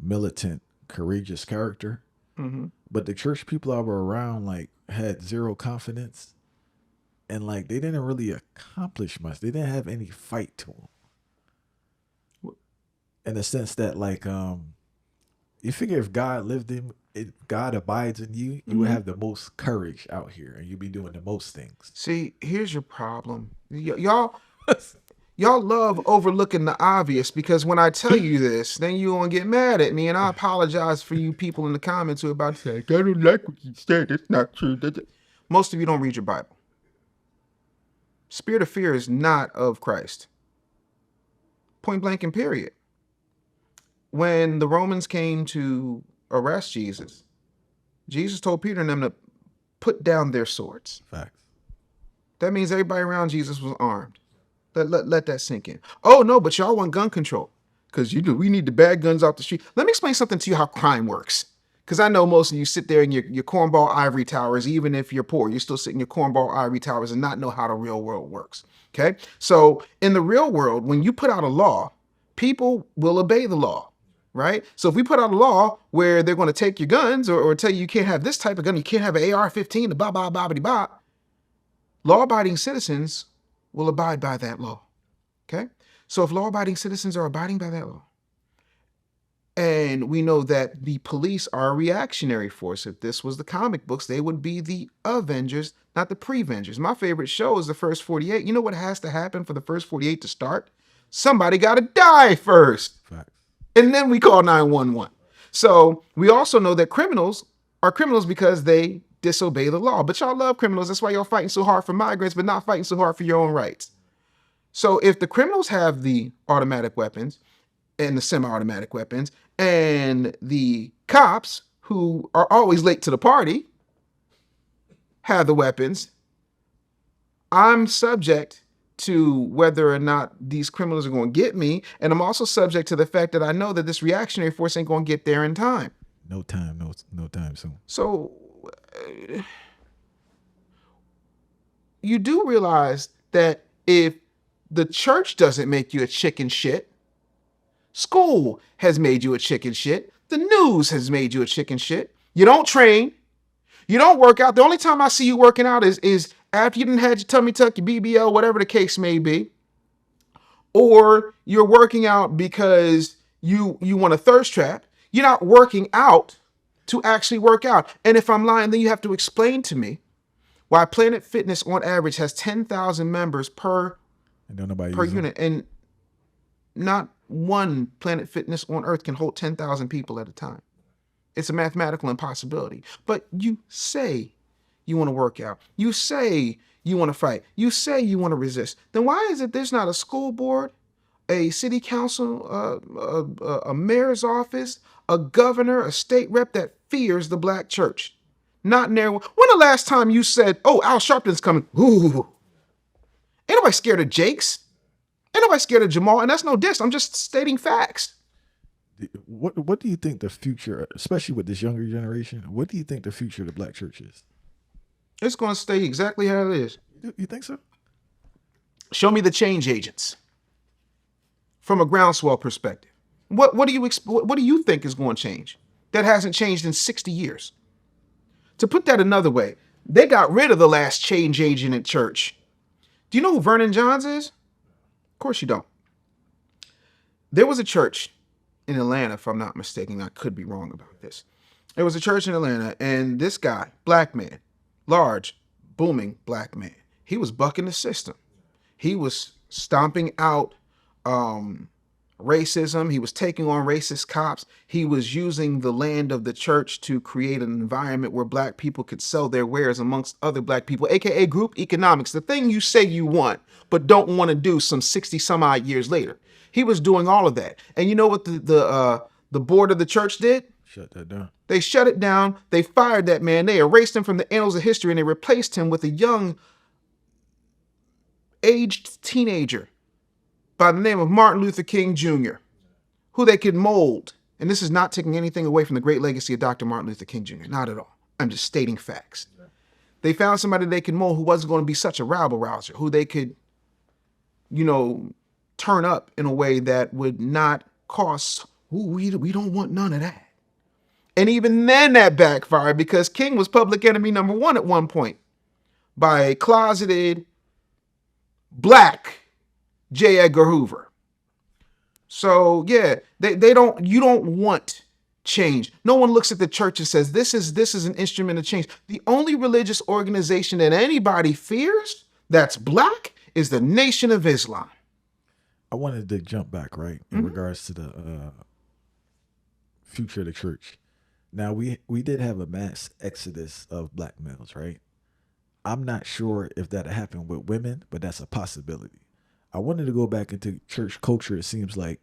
militant, courageous character. Mm-hmm. But the church people I were around, like, had zero confidence. And, like, they didn't really accomplish much. They didn't have any fight to them. In the sense that, like, you figure if God lived in, if God abides in you, you would have the most courage out here, and you'd be doing the most things. See, here's your problem. Y'all love overlooking the obvious, because when I tell you this, then you won't get mad at me, and I apologize for you people in the comments who are about to say, I don't like what you said. It's not true. Most of you don't read your Bible. Spirit of fear is not of Christ. Point blank and period. When the Romans came to arrest Jesus, Jesus told Peter and them to put down their swords. Facts. That means everybody around Jesus was armed. Let that sink in. Oh, no, but y'all want gun control because we need the bad guns off the street. Let me explain something to you how crime works. Because I know most of you sit there in your cornball ivory towers. Even if you're poor, you still sit in your cornball ivory towers and not know how the real world works. Okay? So in the real world, when you put out a law, people will obey the law. Right? So if we put out a law where they're going to take your guns or tell you can't have this type of gun, you can't have an AR-15, the ba-ba-ba-ba-ba, law-abiding citizens will abide by that law. Okay? So if law-abiding citizens are abiding by that law, and we know that the police are a reactionary force. If this was the comic books, they would be the Avengers, not the Prevengers. My favorite show is the first 48. You know what has to happen for the first 48 to start? Somebody got to die first. Facts. And then we call 911. So we also know that criminals are criminals because they disobey the law. But y'all love criminals. That's why y'all fighting so hard for migrants, but not fighting so hard for your own rights. So if the criminals have the automatic weapons and the semi-automatic weapons, and the cops, who are always late to the party, have the weapons, I'm subject to whether or not these criminals are going to get me. And I'm also subject to the fact that I know that this reactionary force ain't going to get there in time. No time, no time soon. So you do realize that if the church doesn't make you a chicken shit, school has made you a chicken shit, the news has made you a chicken shit. You don't train, you don't work out. The only time I see you working out is after you done had your tummy tuck, your BBL, whatever the case may be, or you're working out because you want a thirst trap. You're not working out to actually work out. And if I'm lying, then you have to explain to me why Planet Fitness on average has 10,000 members per unit, and not one Planet Fitness on earth can hold 10,000 people at a time. It's a mathematical impossibility. But you say you want to work out. You say you want to fight. You say you want to resist. Then why is it there's not a school board, a city council, a mayor's office, a governor, a state rep that fears the black church? Not near. When the last time you said, "Oh, Al Sharpton's coming"? Ooh, ain't nobody scared of Jakes. Ain't nobody scared of Jamal, and that's no diss. I'm just stating facts. What do you think the future, especially with this younger generation, what do you think the future of the black church is? It's going to stay exactly how it is. You think so? Show me the change agents from a groundswell perspective. What do you think is going to change that hasn't changed in 60 years? To put that another way, they got rid of the last change agent at church. Do you know who Vernon Johns is? Of course you don't. There was a church in Atlanta, if I'm not mistaken. I could be wrong about this. There was a church in Atlanta, and this guy, black man, large, booming black man, he was bucking the system. He was stomping out racism. He was taking on racist cops. He was using the land of the church to create an environment where black people could sell their wares amongst other black people, aka group economics, the thing you say you want, but don't want to do some 60 some odd years later. He was doing all of that. And you know what the board of the church did? Shut that down. They shut it down. They fired that man. They erased him from the annals of history, and they replaced him with a young, aged teenager by the name of Martin Luther King Jr., who they could mold. And this is not taking anything away from the great legacy of Dr. Martin Luther King Jr., not at all. I'm just stating facts. They found somebody they could mold who wasn't going to be such a rabble-rouser, who they could, turn up in a way that would not cost, we don't want none of that. And even then that backfired, because King was public enemy number one at one point by a closeted black J. Edgar Hoover. So yeah, you don't want change. No one looks at the church and says, this is an instrument of change. The only religious organization that anybody fears that's black is the Nation of Islam. I wanted to jump back, right, in regards to the future of the church. Now, we did have a mass exodus of black males, right? I'm not sure if that happened with women, but that's a possibility. I wanted to go back into church culture. It seems like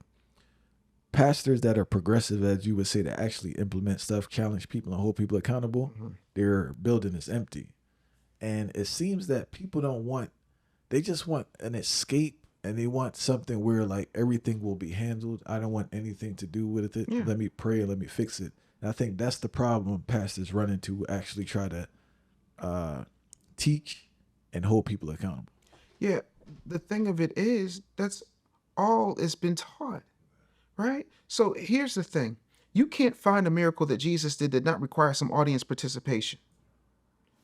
pastors that are progressive, as you would say, that actually implement stuff, challenge people, and hold people accountable, their building is empty. And it seems that people they just want an escape, and they want something where like everything will be handled. I don't want anything to do with it. Yeah. Let me pray and let me fix it. And I think that's the problem pastors run into, actually try to teach and hold people accountable. Yeah, the thing of it is, that's all it's been taught, right? So here's the thing. You can't find a miracle that Jesus did not require some audience participation.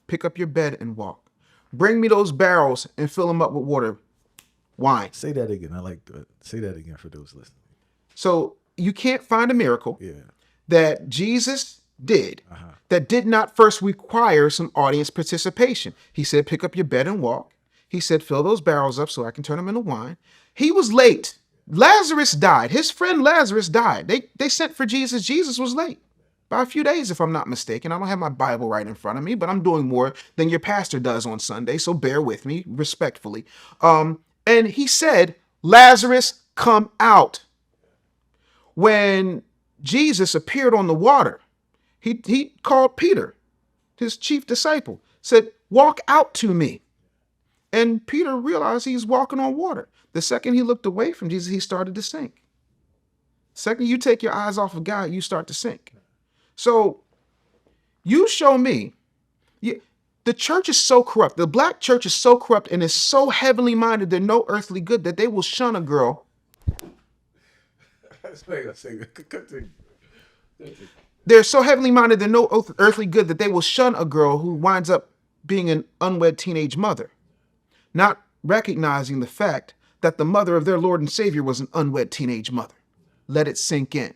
Pick up your bed and walk. Bring me those barrels and fill them up with water. Wine. Say that again. I like that. Say that again for those listening. So you can't find a miracle that Jesus did that did not first require some audience participation. He said, pick up your bed and walk. He said, fill those barrels up so I can turn them into wine. He was late. Lazarus died. His friend Lazarus died. They sent for Jesus. Jesus was late. by a few days, if I'm not mistaken. I don't have my Bible right in front of me, but I'm doing more than your pastor does on Sunday, so bear with me respectfully. And he said, Lazarus, come out. When Jesus appeared on the water, he called Peter, his chief disciple, said, walk out to me. And Peter realized he's walking on water. The second he looked away from Jesus, he started to sink. The second you take your eyes off of God, you start to sink. So you show me. The church is so corrupt. The black church is so corrupt and is so heavenly minded, they're no earthly good, that they will shun a girl. They're so heavenly minded, they're no earthly good, that they will shun a girl who winds up being an unwed teenage mother, not recognizing the fact that the mother of their Lord and Savior was an unwed teenage mother. Let it sink in.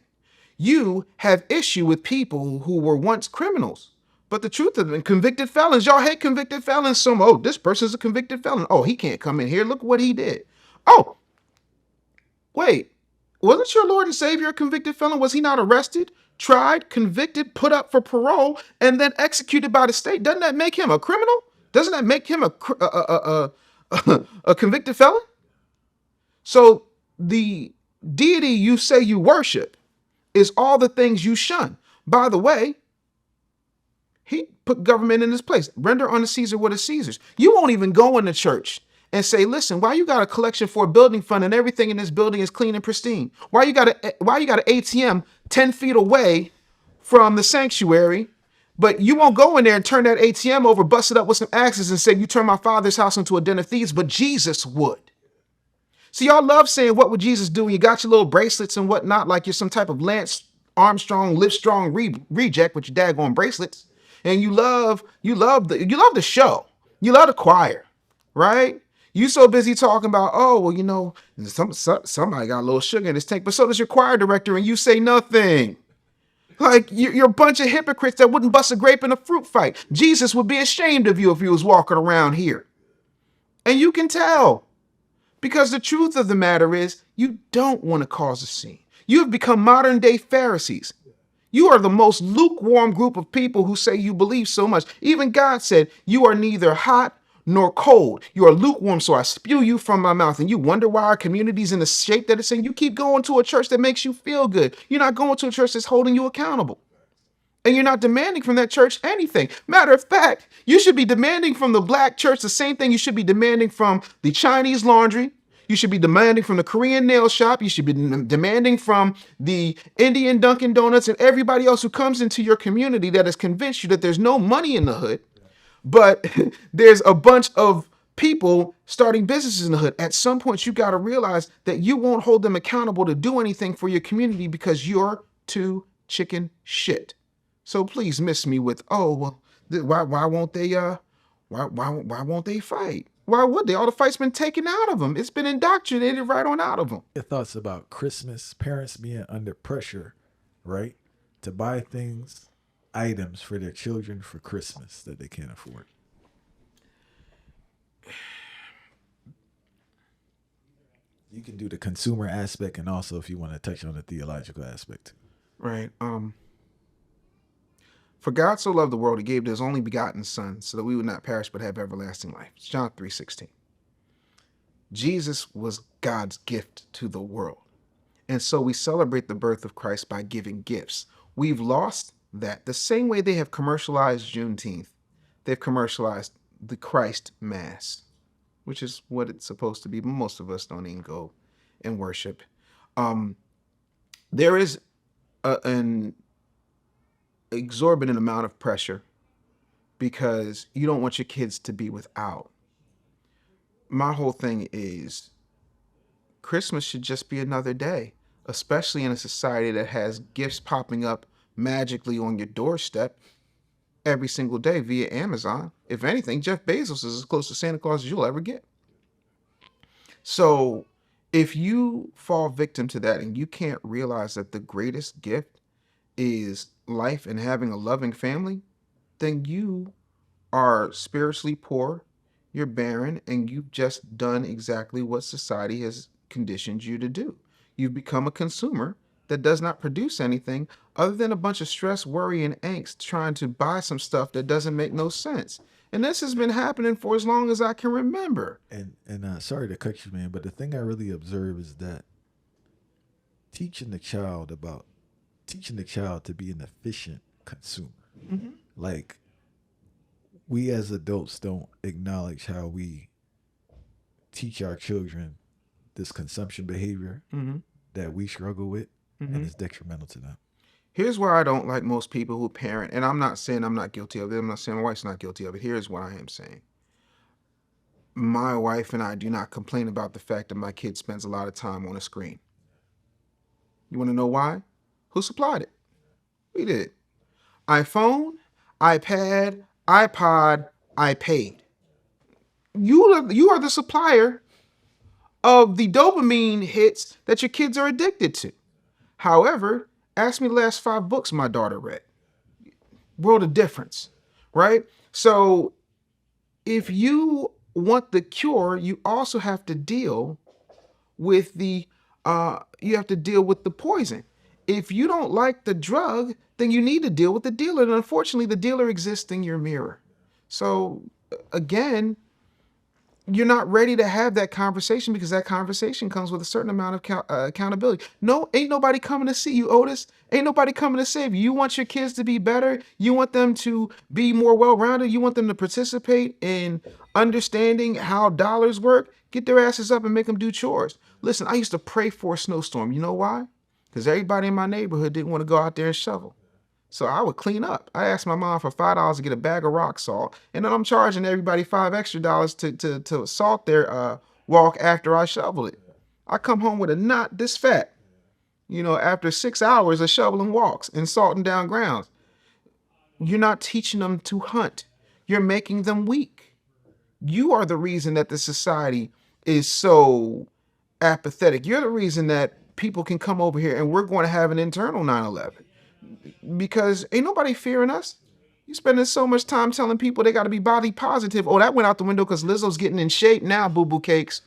You have issue with people who were once criminals, but the truth of it, convicted felons, y'all hate convicted felons. Oh, this person's a convicted felon. Oh, he can't come in here. Look what he did. Oh, wait, wasn't your Lord and Savior a convicted felon? Was he not arrested, tried, convicted, put up for parole, and then executed by the state? Doesn't that make him a criminal? Doesn't that make him a convicted felon? So the deity you say you worship is all the things you shun. By the way, he put government in his place. Render unto Caesar what is Caesar's. You won't even go in the church and say, listen, why you got a collection for a building fund and everything in this building is clean and pristine? Why you got an ATM 10 feet away from the sanctuary, but you won't go in there and turn that ATM over, bust it up with some axes and say, you turn my father's house into a den of thieves, but Jesus would. So y'all love saying, what would Jesus do? And you got your little bracelets and whatnot, like you're some type of Lance Armstrong, Livestrong reject with your daggone bracelets. And you love the show. You love the choir, right? You so busy talking about, oh, well, somebody got a little sugar in his tank, but so does your choir director, and you say nothing. Like, you're a bunch of hypocrites that wouldn't bust a grape in a fruit fight. Jesus would be ashamed of you if he was walking around here. And you can tell. Because the truth of the matter is, you don't want to cause a scene. You have become modern day Pharisees. You are the most lukewarm group of people who say you believe so much. Even God said, you are neither hot nor cold. You are lukewarm, so I spew you from my mouth. And you wonder why our community's in the shape that it's in. You keep going to a church that makes you feel good. You're not going to a church that's holding you accountable. And you're not demanding from that church anything. Matter of fact, you should be demanding from the black church the same thing you should be demanding from the Chinese laundry. You should be demanding from the Korean nail shop. You should be demanding from the Indian Dunkin' Donuts and everybody else who comes into your community that has convinced you that there's no money in the hood, but there's a bunch of people starting businesses in the hood. At some point, you got to realize that you won't hold them accountable to do anything for your community because you're too chicken shit. So please miss me with, oh, well, why won't they why won't they fight? Why would they? All the fight's been taken out of them. It's been indoctrinated right on out of them. Your thoughts about Christmas, parents being under pressure, right, to buy things, items for their children for Christmas that they can't afford. You can do the consumer aspect, and also if you want to touch on the theological aspect. Right. For God so loved the world, he gave his only begotten son so that we would not perish but have everlasting life. It's John 3:16. Jesus was God's gift to the world. And so we celebrate the birth of Christ by giving gifts. We've lost that. The same way they have commercialized Juneteenth, they've commercialized the Christ Mass, which is what it's supposed to be, but most of us don't even go and worship. There is an exorbitant amount of pressure because you don't want your kids to be without. My whole thing is Christmas should just be another day, especially in a society that has gifts popping up magically on your doorstep every single day via Amazon. If anything, Jeff Bezos is as close to Santa Claus as you'll ever get. So if you fall victim to that and you can't realize that the greatest gift is life and having a loving family, then you are spiritually poor, you're barren, and you've just done exactly what society has conditioned you to do. You've become a consumer that does not produce anything other than a bunch of stress, worry, and angst trying to buy some stuff that doesn't make no sense. And this has been happening for as long as I can remember. And sorry to cut you, man, but the thing I really observe is that teaching the child about teaching the child to be an efficient consumer. Mm-hmm. Like, we as adults don't acknowledge how we teach our children this consumption behavior Mm-hmm. that we struggle with, Mm-hmm. and it's detrimental to them. Here's where I don't like most people who parent, and I'm not saying I'm not guilty of it. I'm not saying my wife's not guilty of it. Here's what I am saying. My wife and I do not complain about the fact that my kid spends a lot of time on a screen. You want to know why? Who supplied it? We did. iPhone, iPad, iPod, I paid. You are the supplier of the dopamine hits that your kids are addicted to. However, ask me the last 5 books my daughter read. World of difference, right? So if you want the cure, you also have to deal with the poison. If you don't like the drug, then you need to deal with the dealer. And unfortunately, the dealer exists in your mirror. So again, you're not ready to have that conversation because that conversation comes with a certain amount of accountability. No, ain't nobody coming to see you, Otis. Ain't nobody coming to save you. You want your kids to be better. You want them to be more well-rounded. You want them to participate in understanding how dollars work. Get their asses up and make them do chores. Listen, I used to pray for a snowstorm. You know why? Because everybody in my neighborhood didn't want to go out there and shovel. So I would clean up. I asked my mom for $5 to get a bag of rock salt, and then I'm charging everybody $5 extra to salt their walk after I shovel it. I come home with a knot this fat, after 6 hours of shoveling walks and salting down grounds. You're not teaching them to hunt. You're making them weak. You are the reason that the society is so apathetic. You're the reason that people can come over here and we're going to have an internal 9/11 because ain't nobody fearing us. You spending so much time telling people they got to be body positive. Oh, that went out the window because Lizzo's getting in shape now, boo boo cakes.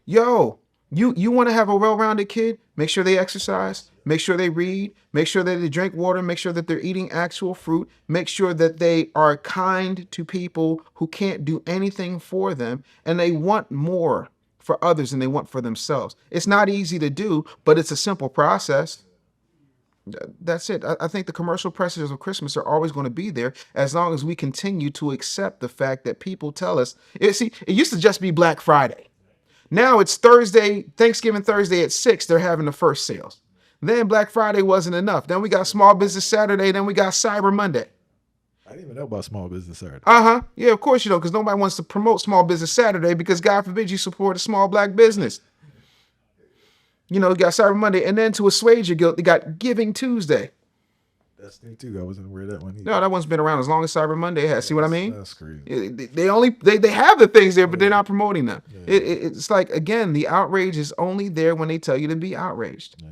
Yo, you want to have a well-rounded kid? Make sure they exercise. Make sure they read. Make sure that they drink water. Make sure that they're eating actual fruit. Make sure that they are kind to people who can't do anything for them, and they want more for others than they want for themselves. It's not easy to do, but it's a simple process. That's it. I think the commercial pressures of Christmas are always going to be there as long as we continue to accept the fact that people tell us. See, it used to just be Black Friday. Now it's Thursday, Thanksgiving Thursday at 6, they're having the first sales. Then Black Friday wasn't enough. Then we got Small Business Saturday. Then we got Cyber Monday. I didn't even know about Small Business Saturday. Uh-huh. Yeah, of course you don't, because nobody wants to promote Small Business Saturday because God forbid you support a small black business. You got Cyber Monday. And then to assuage your guilt, they got Giving Tuesday. That's new too. I wasn't aware of that one either. No, that one's been around as long as Cyber Monday has. See what I mean? That's crazy. They have the things there, but they're not promoting them. It's like, again, the outrage is only there when they tell you to be outraged. Yeah.